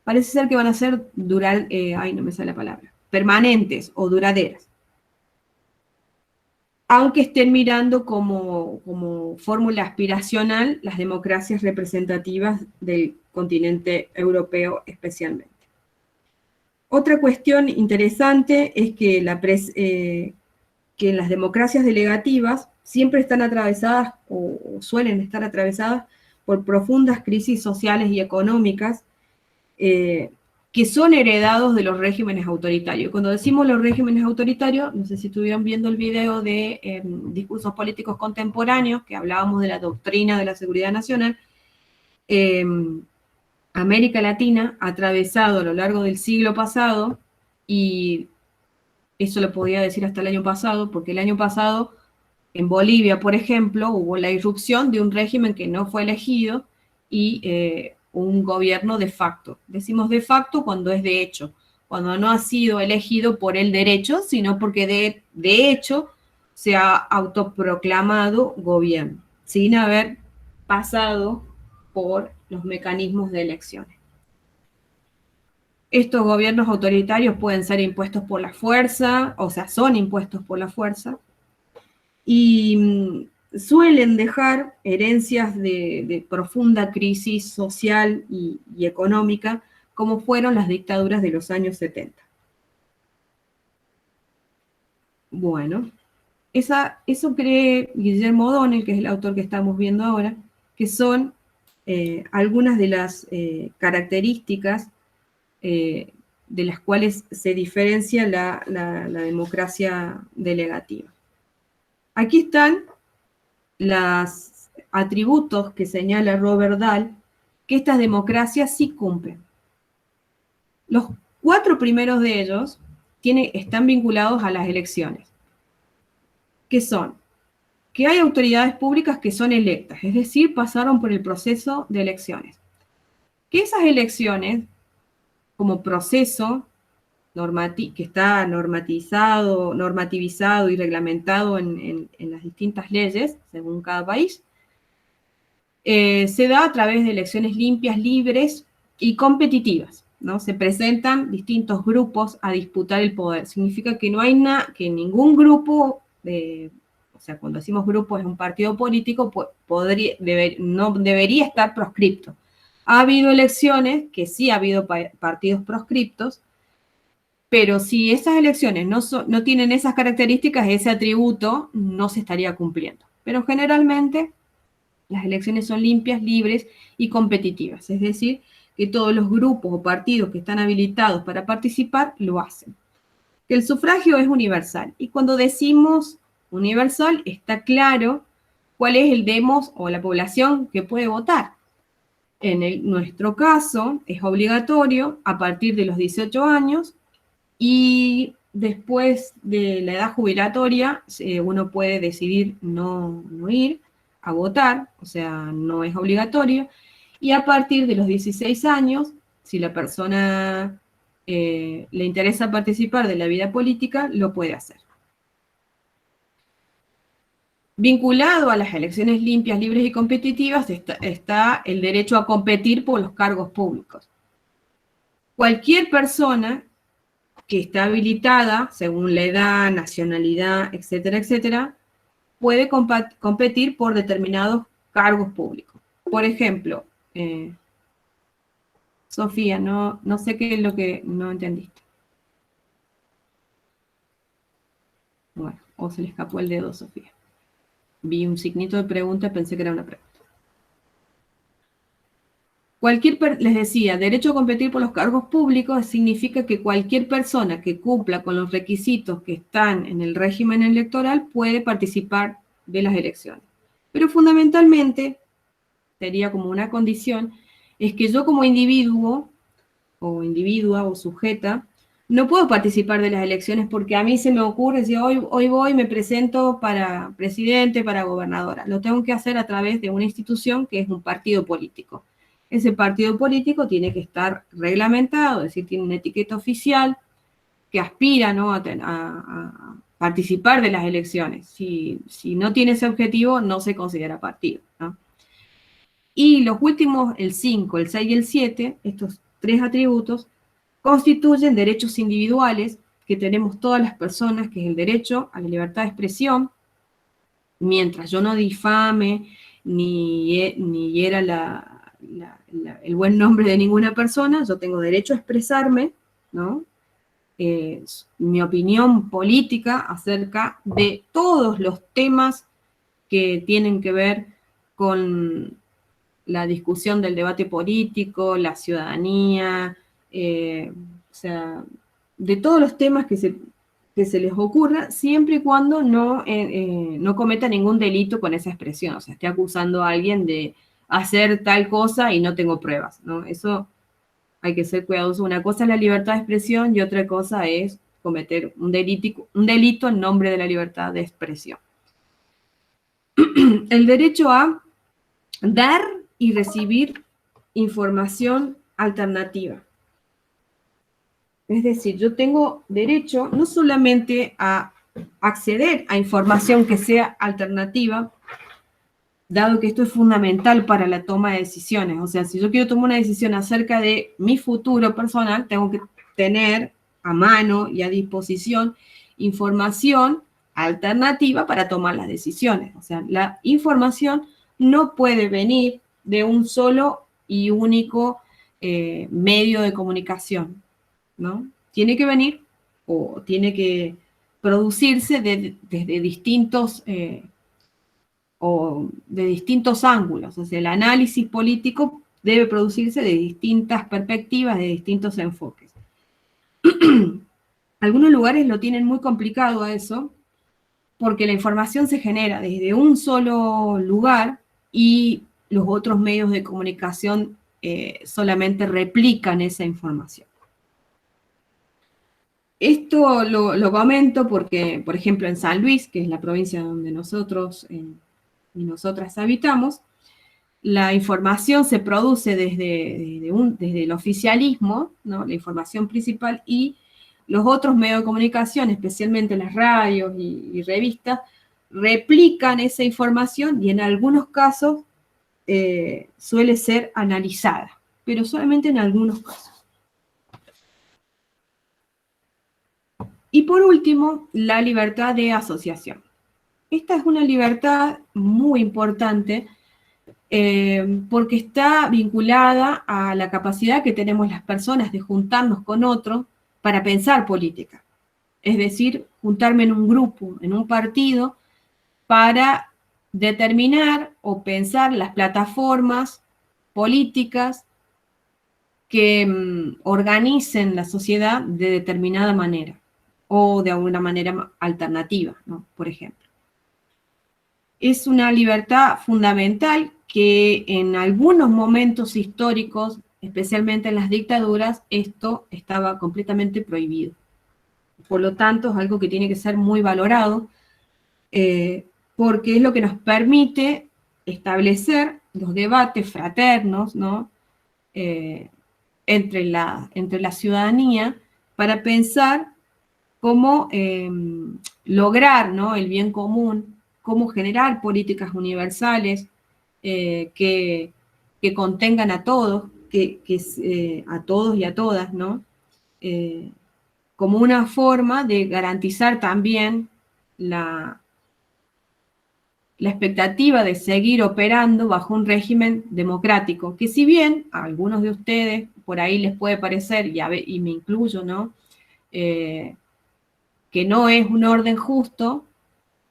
parece ser que van a ser no me sale la palabra, permanentes o duraderas, aunque estén mirando como fórmula aspiracional las democracias representativas del continente europeo especialmente. Otra cuestión interesante es que las democracias delegativas siempre están atravesadas o suelen estar atravesadas por profundas crisis sociales y económicas que son heredados de los regímenes autoritarios. Cuando decimos los regímenes autoritarios, no sé si estuvieron viendo el video de discursos políticos contemporáneos, que hablábamos de la doctrina de la seguridad nacional, América Latina ha atravesado a lo largo del siglo pasado, y eso lo podía decir hasta el año pasado, porque el año pasado en Bolivia, por ejemplo, hubo la irrupción de un régimen que no fue elegido y un gobierno de facto. Decimos de facto cuando es de hecho, cuando no ha sido elegido por el derecho, sino porque de hecho se ha autoproclamado gobierno, sin haber pasado por los mecanismos de elecciones. Estos gobiernos autoritarios pueden ser impuestos por la fuerza, o sea, son impuestos por la fuerza, y suelen dejar herencias de profunda crisis social y económica, como fueron las dictaduras de los años 70. Bueno, eso cree Guillermo O'Donnell, que es el autor que estamos viendo ahora, que son algunas de las características de las cuales se diferencia la democracia delegativa. Aquí están los atributos que señala Robert Dahl, que estas democracias sí cumplen. Los 4 primeros de ellos están vinculados a las elecciones, que son que hay autoridades públicas que son electas, es decir, pasaron por el proceso de elecciones. Que esas elecciones, como proceso que está normativizado y reglamentado en las distintas leyes, según cada país, se da a través de elecciones limpias, libres y competitivas. ¿no? Se presentan distintos grupos a disputar el poder. Significa que no hay que ningún grupo, o sea, cuando decimos grupo es un partido político, no debería estar proscripto. Ha habido elecciones que sí ha habido partidos proscriptos, pero si esas elecciones no tienen esas características, ese atributo no se estaría cumpliendo. Pero generalmente las elecciones son limpias, libres y competitivas, es decir, que todos los grupos o partidos que están habilitados para participar lo hacen. Que el sufragio es universal, y cuando decimos universal está claro cuál es el demos o la población que puede votar. En nuestro caso es obligatorio a partir de los 18 años, y después de la edad jubilatoria uno puede decidir no ir a votar, o sea, no es obligatorio, y a partir de los 16 años, si la persona le interesa participar de la vida política, lo puede hacer. Vinculado a las elecciones limpias, libres y competitivas está el derecho a competir por los cargos públicos. Cualquier persona que está habilitada, según la edad, nacionalidad, etcétera, etcétera, puede competir por determinados cargos públicos. Por ejemplo, Sofía, no sé qué es lo que no entendiste. Bueno, o se le escapó el dedo, Sofía. Vi un signito de pregunta, pensé que era una pregunta. Les decía, derecho a competir por los cargos públicos significa que cualquier persona que cumpla con los requisitos que están en el régimen electoral puede participar de las elecciones. Pero fundamentalmente, sería como una condición, es que yo como individuo, o individua, o sujeta, no puedo participar de las elecciones porque a mí se me ocurre decir, hoy voy, me presento para presidente, para gobernadora. Lo tengo que hacer a través de una institución que es un partido político. Ese partido político tiene que estar reglamentado, es decir, tiene una etiqueta oficial que aspira, ¿no?, a participar de las elecciones. Si no tiene ese objetivo, no se considera partido, ¿no? Y los últimos, el 5, el 6 y el 7, estos tres atributos, constituyen derechos individuales que tenemos todas las personas, que es el derecho a la libertad de expresión, mientras yo no difame ni hiera el buen nombre de ninguna persona, yo tengo derecho a expresarme, ¿no? Mi opinión política acerca de todos los temas que tienen que ver con la discusión del debate político, la ciudadanía, o sea, de todos los temas que se les ocurra, siempre y cuando no cometa ningún delito con esa expresión, o sea, esté acusando a alguien de hacer tal cosa y no tengo pruebas, ¿no? Eso hay que ser cuidadoso. Una cosa es la libertad de expresión y otra cosa es cometer un delito en nombre de la libertad de expresión. El derecho a dar y recibir información alternativa. Es decir, yo tengo derecho no solamente a acceder a información que sea alternativa, dado que esto es fundamental para la toma de decisiones. O sea, si yo quiero tomar una decisión acerca de mi futuro personal, tengo que tener a mano y a disposición información alternativa para tomar las decisiones. O sea, la información no puede venir de un solo y único medio de comunicación, ¿no? Tiene que venir o tiene que producirse desde distintos ángulos. O sea, el análisis político debe producirse de distintas perspectivas, de distintos enfoques. Algunos lugares lo tienen muy complicado a eso, porque la información se genera desde un solo lugar y los otros medios de comunicación solamente replican esa información. Esto lo comento porque, por ejemplo, en San Luis, que es la provincia donde nosotros y nosotras habitamos, la información se produce desde el oficialismo, ¿no?, la información principal, y los otros medios de comunicación, especialmente las radios y revistas, replican esa información y en algunos casos suele ser analizada, pero solamente en algunos casos. Y por último, la libertad de asociación. Esta es una libertad muy importante porque está vinculada a la capacidad que tenemos las personas de juntarnos con otros para pensar política. Es decir, juntarme en un grupo, en un partido, para determinar o pensar las plataformas políticas que organicen la sociedad de determinada manera o de alguna manera alternativa, ¿no? Por ejemplo. Es una libertad fundamental que en algunos momentos históricos, especialmente en las dictaduras, esto estaba completamente prohibido. Por lo tanto, es algo que tiene que ser muy valorado, porque es lo que nos permite establecer los debates fraternos, ¿no? Entre la ciudadanía para pensar cómo lograr, ¿no?, el bien común, cómo generar políticas universales que contengan a todos, a todos y a todas, ¿no? Como una forma de garantizar también la expectativa de seguir operando bajo un régimen democrático, que si bien a algunos de ustedes por ahí les puede parecer, y me incluyo, ¿no?, que no es un orden justo,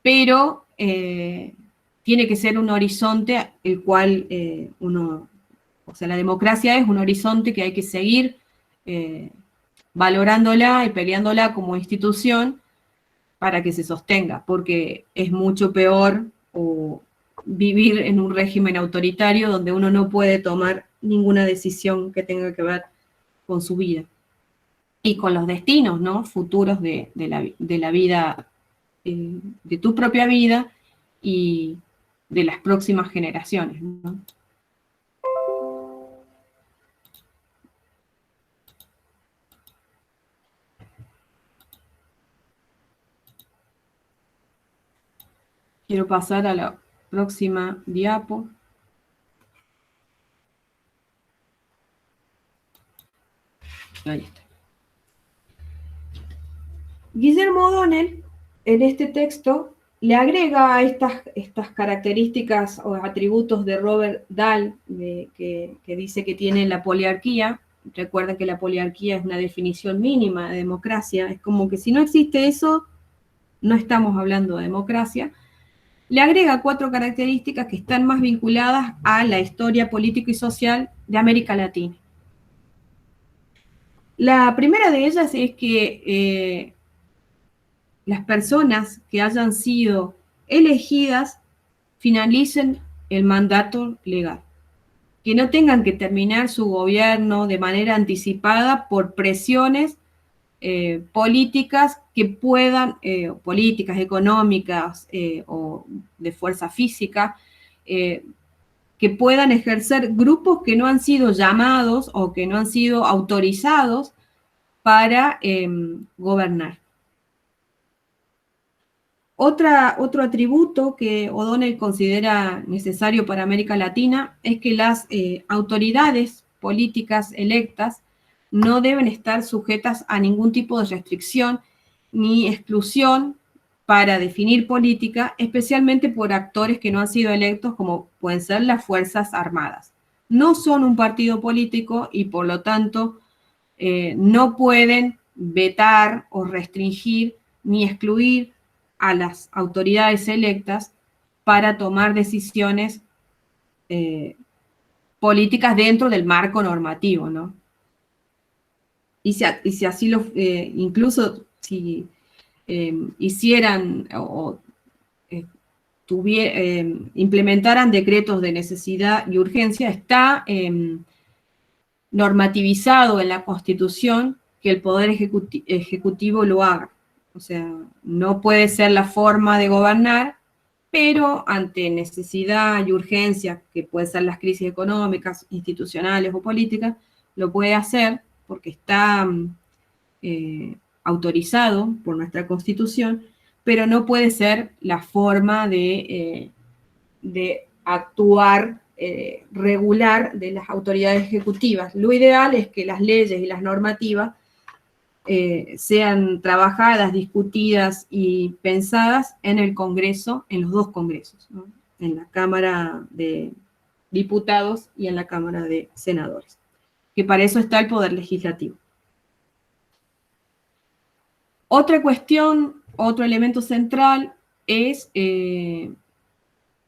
pero tiene que ser un horizonte el cual o sea, la democracia es un horizonte que hay que seguir valorándola y peleándola como institución para que se sostenga, porque es mucho peor vivir en un régimen autoritario donde uno no puede tomar ninguna decisión que tenga que ver con su vida y con los destinos, ¿no?, futuros de la vida, de tu propia vida y de las próximas generaciones, ¿no? Quiero pasar a la próxima diapo. Ahí está. Guillermo O'Donnell, en este texto, le agrega a estas características o atributos de Robert Dahl, que dice que tiene la poliarquía. Recuerden que la poliarquía es una definición mínima de democracia. Es como que si no existe eso, no estamos hablando de democracia. Le agrega 4 características que están más vinculadas a la historia política y social de América Latina. La primera de ellas es que las personas que hayan sido elegidas finalicen el mandato legal, que no tengan que terminar su gobierno de manera anticipada por presiones políticas que puedan, políticas económicas o de fuerza física, que puedan ejercer grupos que no han sido llamados o que no han sido autorizados para gobernar. Otro atributo que O'Donnell considera necesario para América Latina es que las autoridades políticas electas no deben estar sujetas a ningún tipo de restricción ni exclusión para definir política, especialmente por actores que no han sido electos, como pueden ser las Fuerzas Armadas. No son un partido político y, por lo tanto, no pueden vetar o restringir ni excluir a las autoridades electas para tomar decisiones políticas dentro del marco normativo, ¿no? Y si así incluso si hicieran o implementaran decretos de necesidad y urgencia, está normativizado en la Constitución que el Poder Ejecutivo lo haga. O sea, no puede ser la forma de gobernar, pero ante necesidad y urgencia, que pueden ser las crisis económicas, institucionales o políticas, lo puede hacer porque está autorizado por nuestra Constitución, pero no puede ser la forma de actuar regular de las autoridades ejecutivas. Lo ideal es que las leyes y las normativas sean trabajadas, discutidas y pensadas en el Congreso, en los dos Congresos, ¿no? En la Cámara de Diputados y en la Cámara de Senadores, que para eso está el Poder Legislativo. Otra cuestión, otro elemento central es que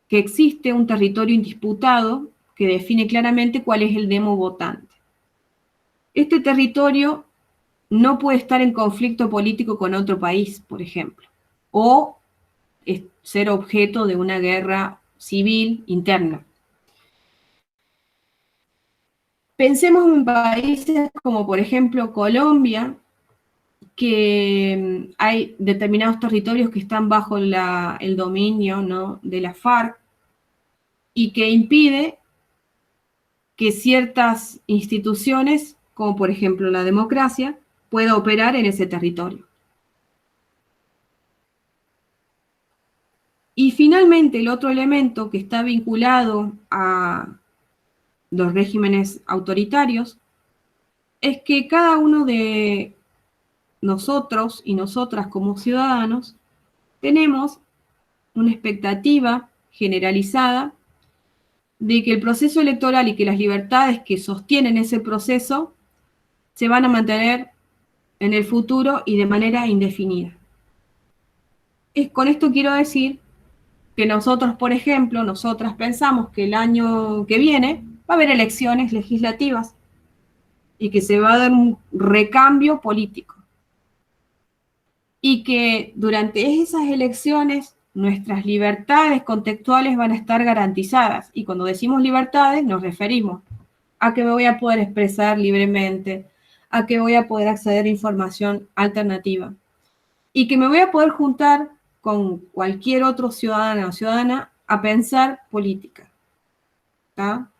existe un territorio indisputado que define claramente cuál es el demo votante. Este territorio no puede estar en conflicto político con otro país, por ejemplo, o ser objeto de una guerra civil interna. Pensemos en países como, por ejemplo, Colombia, que hay determinados territorios que están bajo el dominio, ¿no?, de la FARC y que impide que ciertas instituciones, como por ejemplo la democracia, pueda operar en ese territorio. Y finalmente, el otro elemento que está vinculado a los regímenes autoritarios es que cada uno de nosotros y nosotras como ciudadanos tenemos una expectativa generalizada de que el proceso electoral y que las libertades que sostienen ese proceso se van a mantener en el futuro y de manera indefinida. Con esto quiero decir que nosotros, por ejemplo, nosotras pensamos que el año que viene va a haber elecciones legislativas y que se va a dar un recambio político. Y que durante esas elecciones nuestras libertades contextuales van a estar garantizadas. Y cuando decimos libertades nos referimos a que me voy a poder expresar libremente, a que voy a poder acceder a información alternativa y que me voy a poder juntar con cualquier otro ciudadano o ciudadana a pensar política, ¿tá?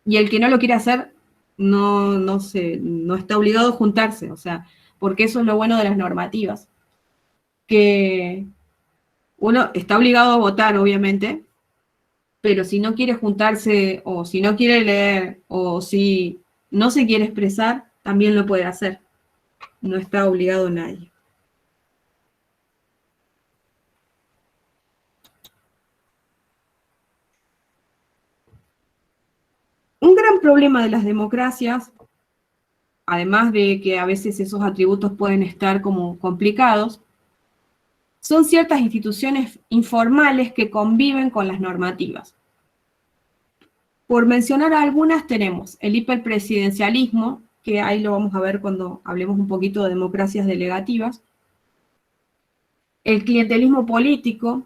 Y el que no lo quiere hacer no está obligado a juntarse, o sea, porque eso es lo bueno de las normativas, que uno está obligado a votar, obviamente, pero si no quiere juntarse, o si no quiere leer, o si no se quiere expresar, también lo puede hacer. No está obligado a nadie. Un gran problema de las democracias, además de que a veces esos atributos pueden estar como complicados, son ciertas instituciones informales que conviven con las normativas. Por mencionar algunas, tenemos el hiperpresidencialismo, que ahí lo vamos a ver cuando hablemos un poquito de democracias delegativas, el clientelismo político,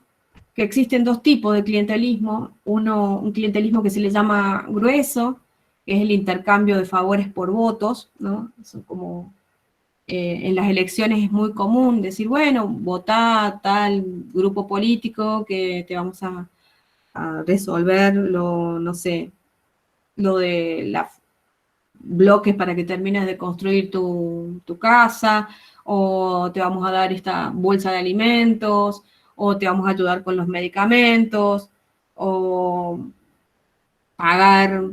que existen dos tipos de clientelismo, un clientelismo que se le llama grueso, que es el intercambio de favores por votos, ¿no? Eso como en las elecciones es muy común decir, bueno, votá tal grupo político que te vamos a resolver no sé, lo de los bloques para que termines de construir tu casa, o te vamos a dar esta bolsa de alimentos, o te vamos a ayudar con los medicamentos, o pagar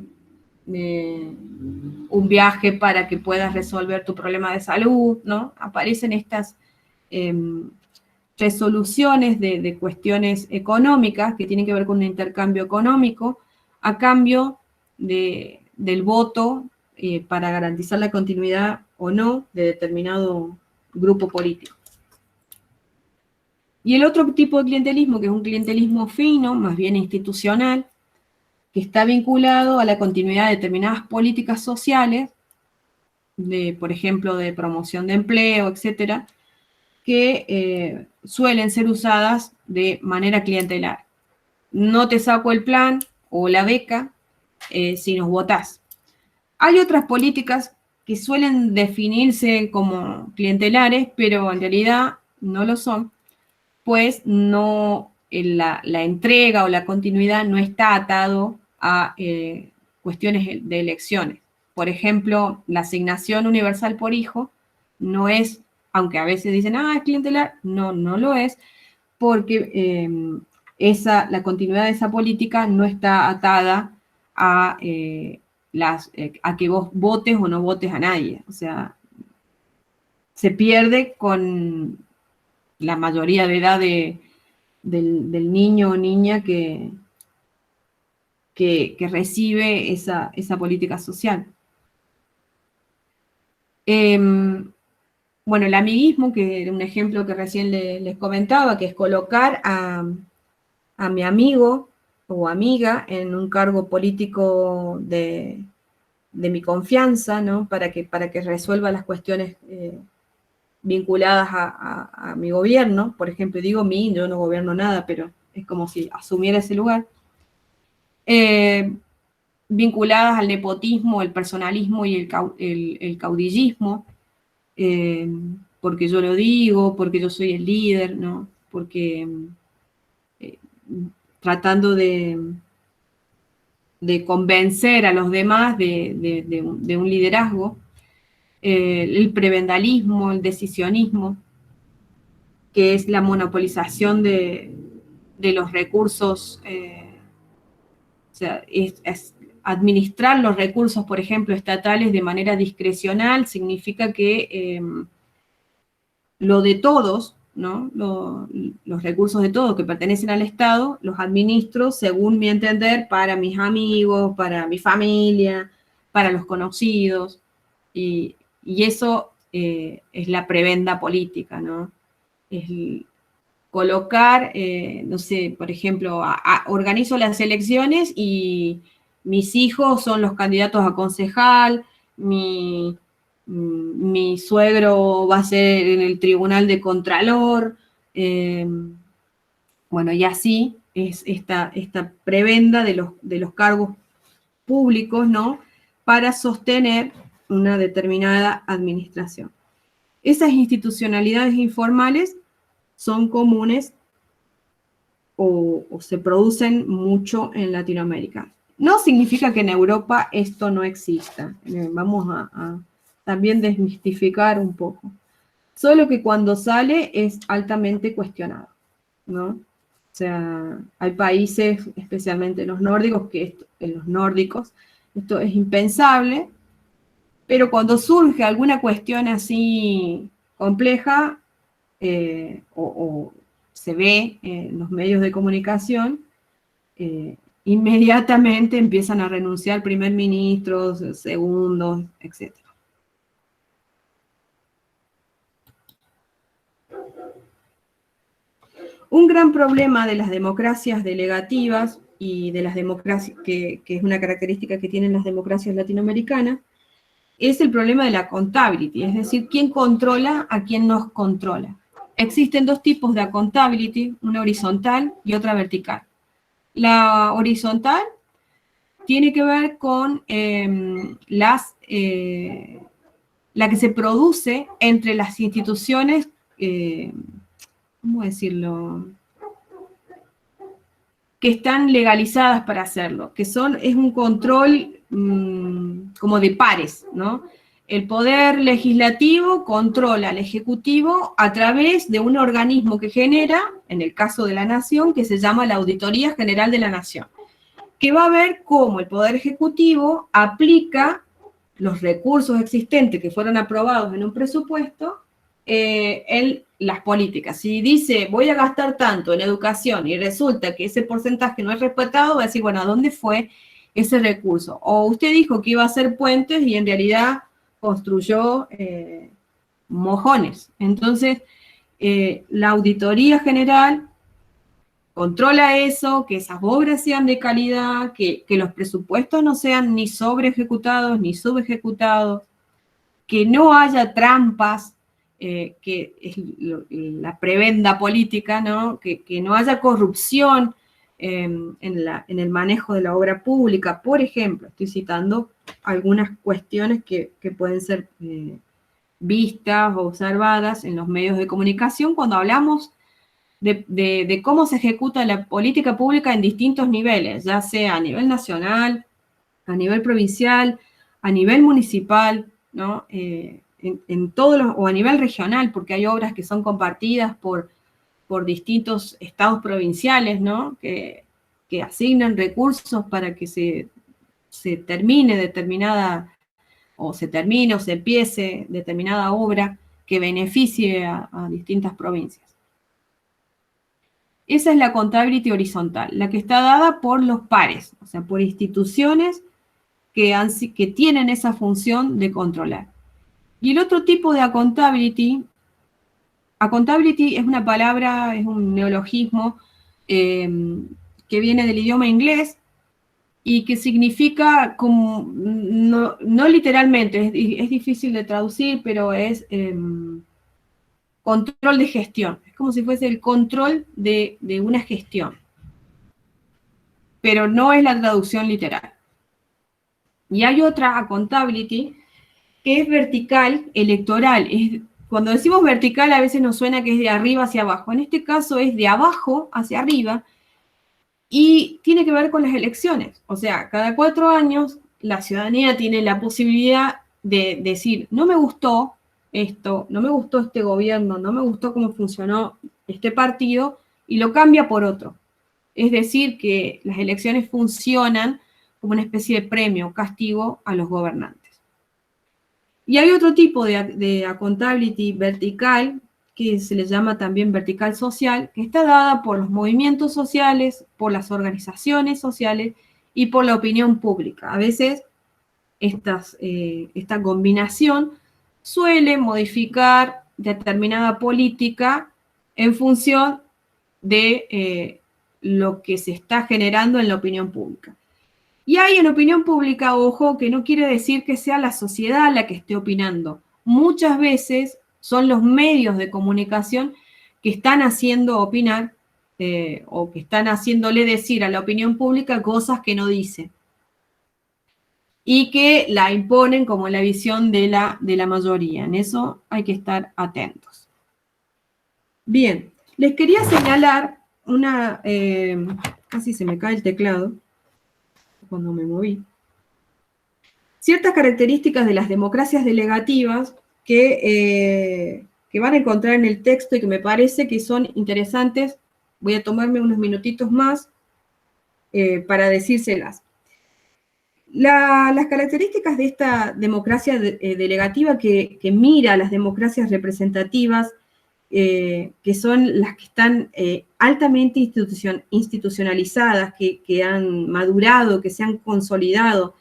un viaje para que puedas resolver tu problema de salud, ¿no? Aparecen estas resoluciones de cuestiones económicas que tienen que ver con un intercambio económico a cambio del voto para garantizar la continuidad o no de determinado grupo político. Y el otro tipo de clientelismo, que es un clientelismo fino, más bien institucional, que está vinculado a la continuidad de determinadas políticas sociales, por ejemplo, de promoción de empleo, etcétera, que suelen ser usadas de manera clientelar. No te saco el plan o la beca si nos votás. Hay otras políticas que suelen definirse como clientelares, pero en realidad no lo son, pues no, la entrega o la continuidad no está atado a cuestiones de elecciones. Por ejemplo, la asignación universal por hijo no es, aunque a veces dicen, es clientelar, no lo es, porque la continuidad de esa política no está atada a que vos votes o no votes a nadie. O sea, se pierde con la mayoría de edad del niño o niña que recibe esa política social. Bueno, el amiguismo, que era un ejemplo que recién les comentaba, que es colocar a mi amigo o amiga en un cargo político de mi confianza, ¿no? Para que resuelva las cuestiones vinculadas a mi gobierno. Por ejemplo, digo yo no gobierno nada, pero es como si asumiera ese lugar. Vinculadas al nepotismo, el personalismo y el caudillismo, porque yo lo digo, porque yo soy el líder, ¿no? Porque tratando de convencer a los demás de un liderazgo, el prebendalismo, el decisionismo, que es la monopolización de los recursos, o sea, es administrar los recursos, por ejemplo, estatales de manera discrecional, significa que lo de todos, ¿no? Los recursos de todos que pertenecen al Estado, los administro según mi entender para mis amigos, para mi familia, para los conocidos, y eso es la prebenda política, ¿no? Es colocar, no sé, por ejemplo, organizo las elecciones y mis hijos son los candidatos a concejal, mi suegro va a ser en el tribunal de contralor, bueno, y así es esta prebenda de los cargos públicos, ¿no? Para sostener una determinada administración. Esas institucionalidades informales son comunes o se producen mucho en Latinoamérica. No significa que en Europa esto no exista. Vamos a también desmistificar un poco. Solo que cuando sale es altamente cuestionado, ¿no? O sea, hay países, especialmente los nórdicos, que en los nórdicos esto es impensable, pero cuando surge alguna cuestión así compleja, o se ve en los medios de comunicación, inmediatamente empiezan a renunciar primer ministros, segundos, etc. Un gran problema de las democracias delegativas y de las democracias, que es una característica que tienen las democracias latinoamericanas, es el problema de la accountability, es decir, quién controla a quién nos controla. Existen dos tipos de accountability, una horizontal y otra vertical. La horizontal tiene que ver con la que se produce entre las instituciones, ¿cómo decirlo?, que están legalizadas para hacerlo, que es un control como de pares, ¿no? El poder legislativo controla al ejecutivo a través de un organismo que genera, en el caso de la nación, que se llama la Auditoría General de la Nación, que va a ver cómo el poder ejecutivo aplica los recursos existentes que fueron aprobados en un presupuesto en las políticas. Si dice, voy a gastar tanto en educación y resulta que ese porcentaje no es respetado, va a decir, bueno, ¿a dónde fue ese recurso? O usted dijo que iba a hacer puentes y en realidad construyó mojones. Entonces, la Auditoría General controla eso, que esas obras sean de calidad, que los presupuestos no sean ni sobre ejecutados ni subejecutados, que no haya trampas, que es la prebenda política, ¿no? Que no haya corrupción en el manejo de la obra pública. Por ejemplo, estoy citando algunas cuestiones que pueden ser vistas o observadas en los medios de comunicación cuando hablamos de cómo se ejecuta la política pública en distintos niveles, ya sea a nivel nacional, a nivel provincial, a nivel municipal, ¿no? En todos los, o a nivel regional, porque hay obras que son compartidas por distintos estados provinciales, ¿no? Que asignan recursos para que se termine determinada, o se termine o se empiece determinada obra que beneficie a distintas provincias. Esa es la accountability horizontal, la que está dada por los pares, o sea, por instituciones que tienen esa función de controlar. Y el otro tipo de accountability es una palabra, es un neologismo que viene del idioma inglés y que significa, como, no literalmente, es difícil de traducir, pero es control de gestión. Es como si fuese el control de una gestión, pero no es la traducción literal. Y hay otra accountability que es vertical, electoral. Cuando decimos vertical a veces nos suena que es de arriba hacia abajo. En este caso es de abajo hacia arriba y tiene que ver con las elecciones. O sea, cada 4 años la ciudadanía tiene la posibilidad de decir, no me gustó esto, no me gustó este gobierno, no me gustó cómo funcionó este partido, y lo cambia por otro. Es decir, que las elecciones funcionan como una especie de premio, castigo a los gobernantes. Y hay otro tipo de accountability vertical, que se le llama también vertical social, que está dada por los movimientos sociales, por las organizaciones sociales y por la opinión pública. A veces esta combinación suele modificar determinada política en función de lo que se está generando en la opinión pública. Y hay en opinión pública, ojo, que no quiere decir que sea la sociedad la que esté opinando. Muchas veces son los medios de comunicación que están haciendo opinar o que están haciéndole decir a la opinión pública cosas que no dice y que la imponen como la visión de la mayoría. En eso hay que estar atentos. Bien, les quería señalar casi se me cae el teclado cuando me moví. Ciertas características de las democracias delegativas que van a encontrar en el texto y que me parece que son interesantes. Voy a tomarme unos minutitos más para decírselas. Las características de esta democracia delegativa que mira a las democracias representativas, que son las que están altamente institucionalizadas, que han madurado, que se han consolidado,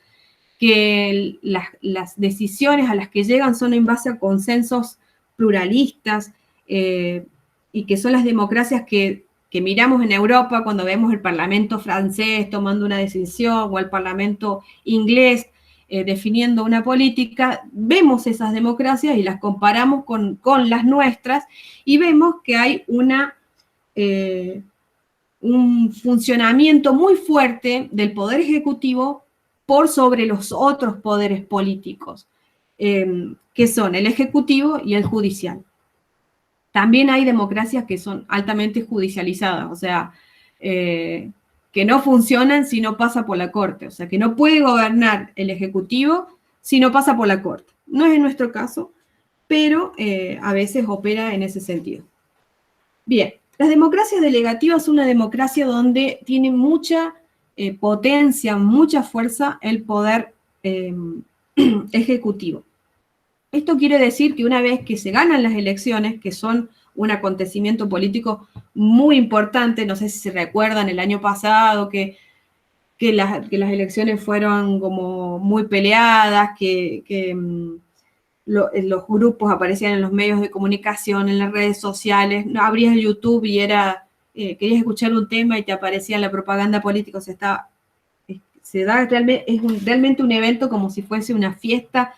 que las decisiones a las que llegan son en base a consensos pluralistas y que son las democracias que miramos en Europa cuando vemos el Parlamento francés tomando una decisión o el Parlamento inglés definiendo una política, vemos esas democracias y las comparamos con las nuestras y vemos que hay un funcionamiento muy fuerte del Poder Ejecutivo por sobre los otros poderes políticos, que son el Ejecutivo y el Judicial. También hay democracias que son altamente judicializadas, o sea, que no funcionan si no pasa por la Corte, o sea, que no puede gobernar el Ejecutivo si no pasa por la Corte. No es en nuestro caso, pero a veces opera en ese sentido. Bien, las democracias delegativas son una democracia donde tiene mucha potencia, mucha fuerza el poder ejecutivo. Esto quiere decir que una vez que se ganan las elecciones, que son un acontecimiento político muy importante, no sé si se recuerdan el año pasado que las elecciones fueron como muy peleadas, los grupos aparecían en los medios de comunicación, en las redes sociales, no, abrías el YouTube y querías escuchar un tema y te aparecía la propaganda política, o sea, es realmente un evento como si fuese una fiesta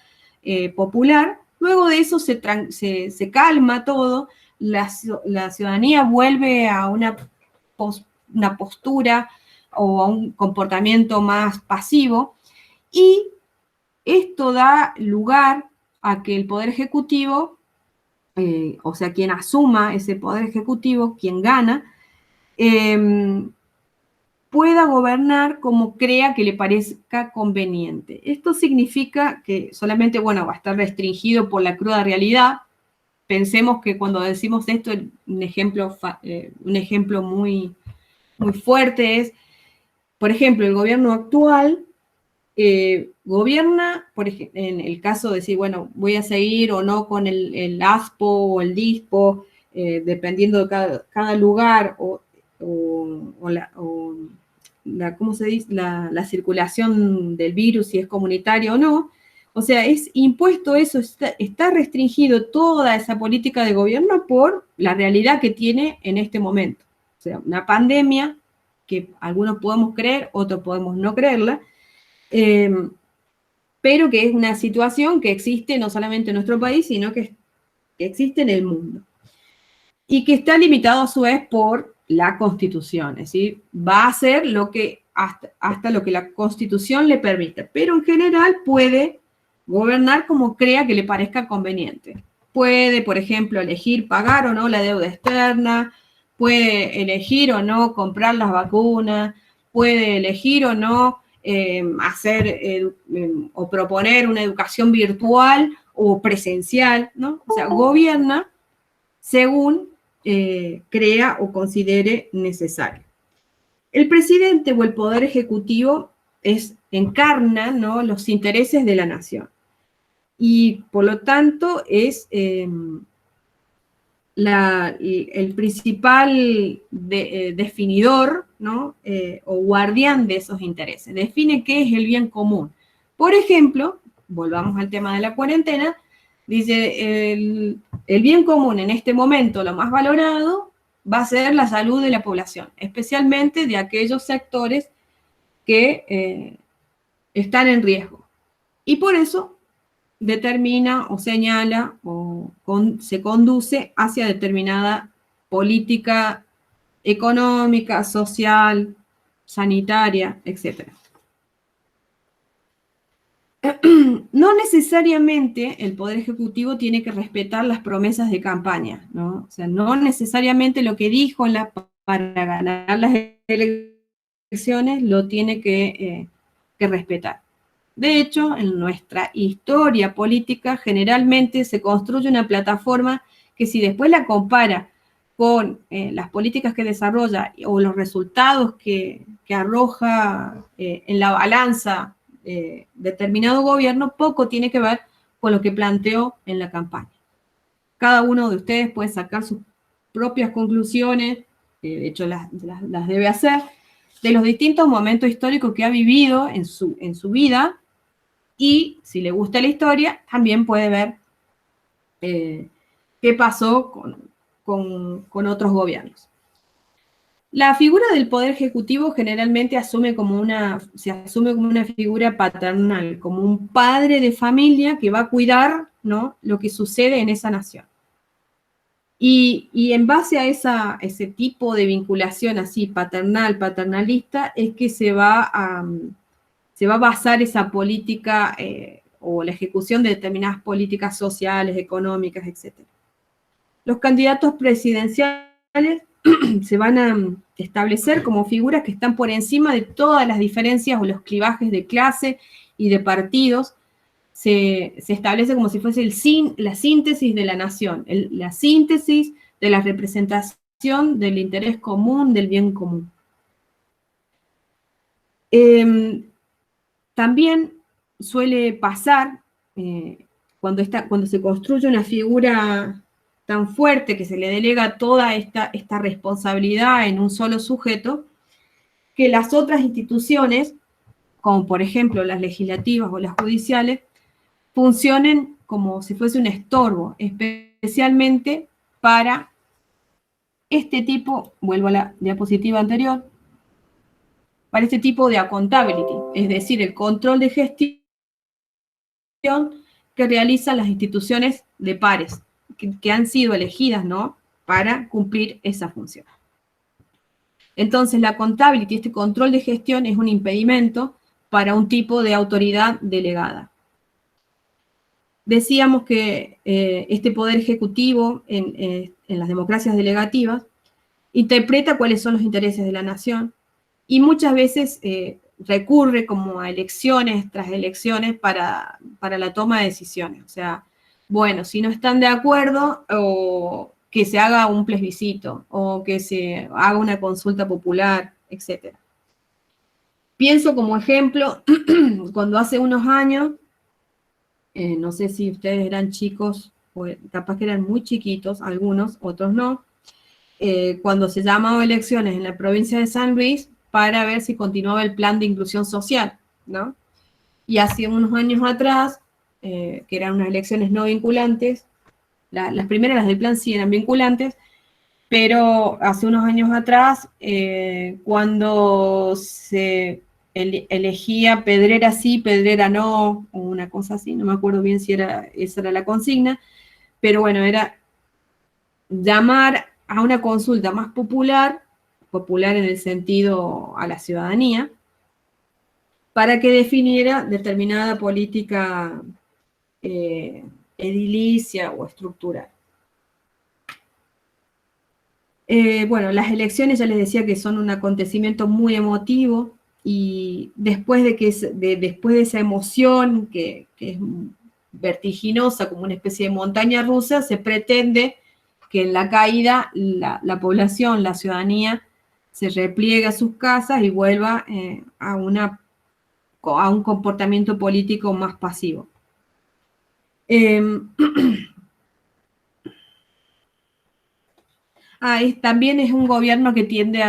popular. Luego de eso se calma todo, la ciudadanía vuelve a una postura o a un comportamiento más pasivo, y esto da lugar a que el Poder Ejecutivo, o sea, quien asuma ese Poder Ejecutivo, quien gana, pueda gobernar como crea que le parezca conveniente. Esto significa que solamente, bueno, va a estar restringido por la cruda realidad. Pensemos que cuando decimos esto, un ejemplo muy, muy fuerte es, por ejemplo, el gobierno actual gobierna, por ejemplo, en el caso de decir, bueno, voy a seguir o no con el ASPO o el DISPO, dependiendo de cada lugar ¿cómo se dice? La circulación del virus, si es comunitario o no. O sea, es impuesto eso, está restringido toda esa política de gobierno por la realidad que tiene en este momento. O sea, una pandemia que algunos podemos creer, otros podemos no creerla, pero que es una situación que existe no solamente en nuestro país, sino que existe en el mundo. Y que está limitado a su vez por la Constitución, es decir, va a hacer lo que hasta lo que la Constitución le permite, pero en general puede gobernar como crea que le parezca conveniente. Puede, por ejemplo, elegir pagar o no la deuda externa, puede elegir o no comprar las vacunas, puede elegir o no hacer o proponer una educación virtual o presencial, ¿no? O sea, gobierna según crea o considere necesario. El presidente o el poder ejecutivo encarna, ¿no?, los intereses de la nación y por lo tanto es el principal definidor, ¿no?, o guardián de esos intereses. Define qué es el bien común. Por ejemplo, volvamos al tema de la cuarentena, dice el bien común en este momento, lo más valorado, va a ser la salud de la población, especialmente de aquellos sectores que están en riesgo. Y por eso determina o señala o se conduce hacia determinada política económica, social, sanitaria, etc. No necesariamente el Poder Ejecutivo tiene que respetar las promesas de campaña, ¿no? O sea, no necesariamente lo que dijo para ganar las elecciones lo tiene que respetar. De hecho, en nuestra historia política generalmente se construye una plataforma que si después la compara con las políticas que desarrolla o los resultados que arroja en la balanza determinado gobierno, poco tiene que ver con lo que planteó en la campaña. Cada uno de ustedes puede sacar sus propias conclusiones, de hecho las debe hacer, de los distintos momentos históricos que ha vivido en su vida, y si le gusta la historia, también puede ver qué pasó con otros gobiernos. La figura del Poder Ejecutivo generalmente se asume como una figura paternal, como un padre de familia que va a cuidar, ¿no?, lo que sucede en esa nación. Y en base a ese tipo de vinculación así paternal, paternalista, es que se va a basar esa política o la ejecución de determinadas políticas sociales, económicas, etc. Los candidatos presidenciales se van a establecer como figuras que están por encima de todas las diferencias o los clivajes de clase y de partidos. Se establece como si fuese la síntesis de la nación, la síntesis de la representación del interés común, del bien común. También suele pasar, cuando se construye una figura tan fuerte que se le delega toda esta responsabilidad en un solo sujeto, que las otras instituciones, como por ejemplo las legislativas o las judiciales, funcionen como si fuese un estorbo, especialmente para este tipo, vuelvo a la diapositiva anterior, para este tipo de accountability, es decir, el control de gestión que realizan las instituciones de pares, que han sido elegidas, ¿no?, para cumplir esa función. Entonces, la accountability, este control de gestión, es un impedimento para un tipo de autoridad delegada. Decíamos que este poder ejecutivo en las democracias delegativas interpreta cuáles son los intereses de la nación y muchas veces recurre como a elecciones tras elecciones para la toma de decisiones. O sea, bueno, si no están de acuerdo, o que se haga un plebiscito, o que se haga una consulta popular, etc. Pienso como ejemplo, cuando hace unos años, no sé si ustedes eran chicos, o capaz que eran muy chiquitos, algunos, otros no, cuando se llamaban elecciones en la provincia de San Luis para ver si continuaba el plan de inclusión social, ¿no? Y hace unos años atrás, que eran unas elecciones no vinculantes, las primeras, las del plan, sí eran vinculantes, pero hace unos años atrás, cuando se elegía Pedrera sí, Pedrera no, o una cosa así, no me acuerdo bien si esa era la consigna, pero bueno, era llamar a una consulta más popular, popular en el sentido a la ciudadanía, para que definiera determinada política edilicia o estructural. Bueno, las elecciones ya les decía que son un acontecimiento muy emotivo y después después de esa emoción que es vertiginosa, como una especie de montaña rusa, se pretende que en la caída la población, la ciudadanía, se repliegue a sus casas y vuelva a un comportamiento político más pasivo. También es un gobierno que tiende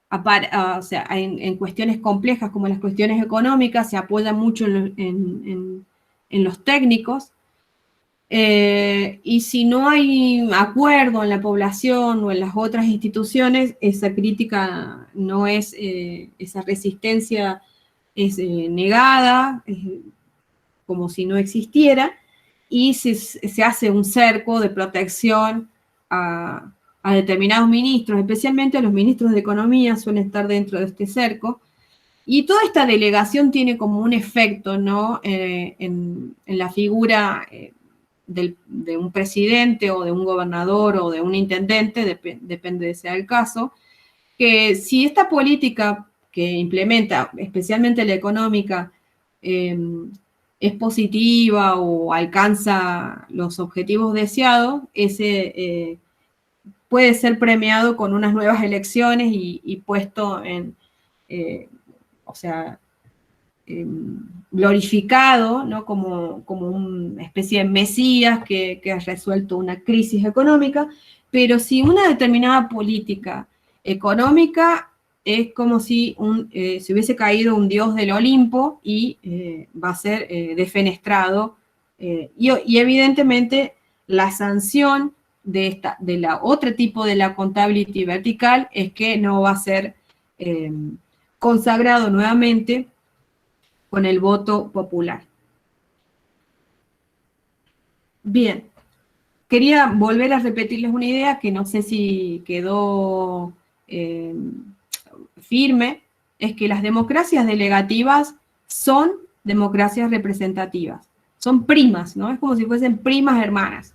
o sea, en cuestiones complejas como las cuestiones económicas, se apoya mucho en los técnicos, y si no hay acuerdo en la población o en las otras instituciones, esa crítica no es, esa resistencia es negada, como si no existiera, y se hace un cerco de protección a determinados ministros, especialmente a los ministros de Economía suelen estar dentro de este cerco, y toda esta delegación tiene como un efecto, ¿no? En la figura de un presidente o de un gobernador o de un intendente, depende de sea el caso, que si esta política que implementa, especialmente la económica, es positiva o alcanza los objetivos deseados, ese puede ser premiado con unas nuevas elecciones y puesto o sea, glorificado, ¿no? Como una especie de mesías que ha resuelto una crisis económica, pero si una determinada política económica es como si se hubiese caído un dios del Olimpo y va a ser defenestrado, y evidentemente la sanción de la otro tipo de la accountability vertical es que no va a ser consagrado nuevamente con el voto popular. Bien, quería volver a repetirles una idea que no sé si quedó firme, es que las democracias delegativas son democracias representativas, son primas, ¿no? Es como si fuesen primas hermanas,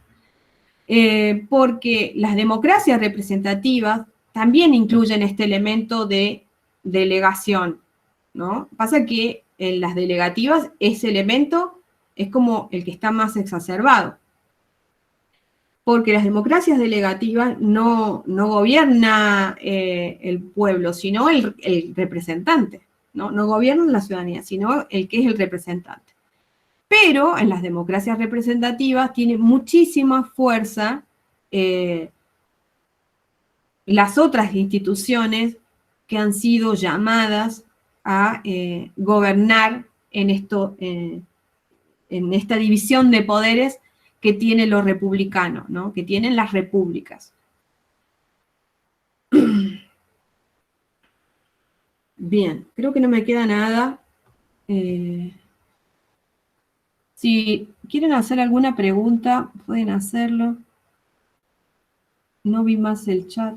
porque las democracias representativas también incluyen este elemento de delegación, ¿no? Pasa que en las delegativas ese elemento es como el que está más exacerbado, porque las democracias delegativas no gobierna el pueblo, sino el representante, ¿no? No gobierna la ciudadanía, sino el que es el representante. Pero en las democracias representativas tiene muchísima fuerza las otras instituciones que han sido llamadas a gobernar en esta división de poderes que tiene lo republicano, ¿no? Que tienen las repúblicas. Bien, creo que no me queda nada. Si quieren hacer alguna pregunta, pueden hacerlo. No vi más el chat.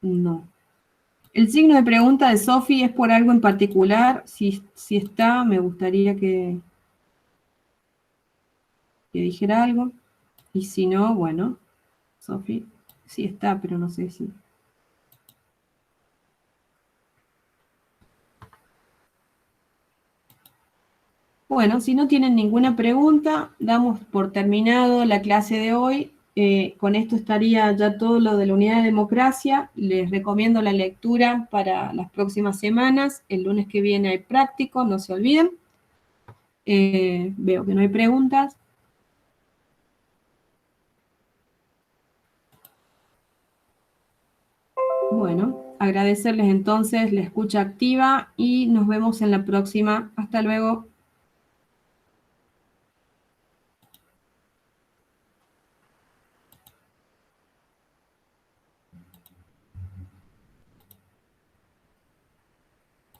No. El signo de pregunta de Sofi es por algo en particular. Si está, me gustaría que dijera algo. Y si no, bueno, Sofi, sí está, pero no sé si. Bueno, si no tienen ninguna pregunta, damos por terminado la clase de hoy. con esto estaría ya todo lo de la unidad de democracia. Les recomiendo la lectura para las próximas semanas. El lunes que viene hay práctico, no se olviden. Veo que no hay preguntas. Bueno, agradecerles entonces la escucha activa y nos vemos en la próxima. Hasta luego.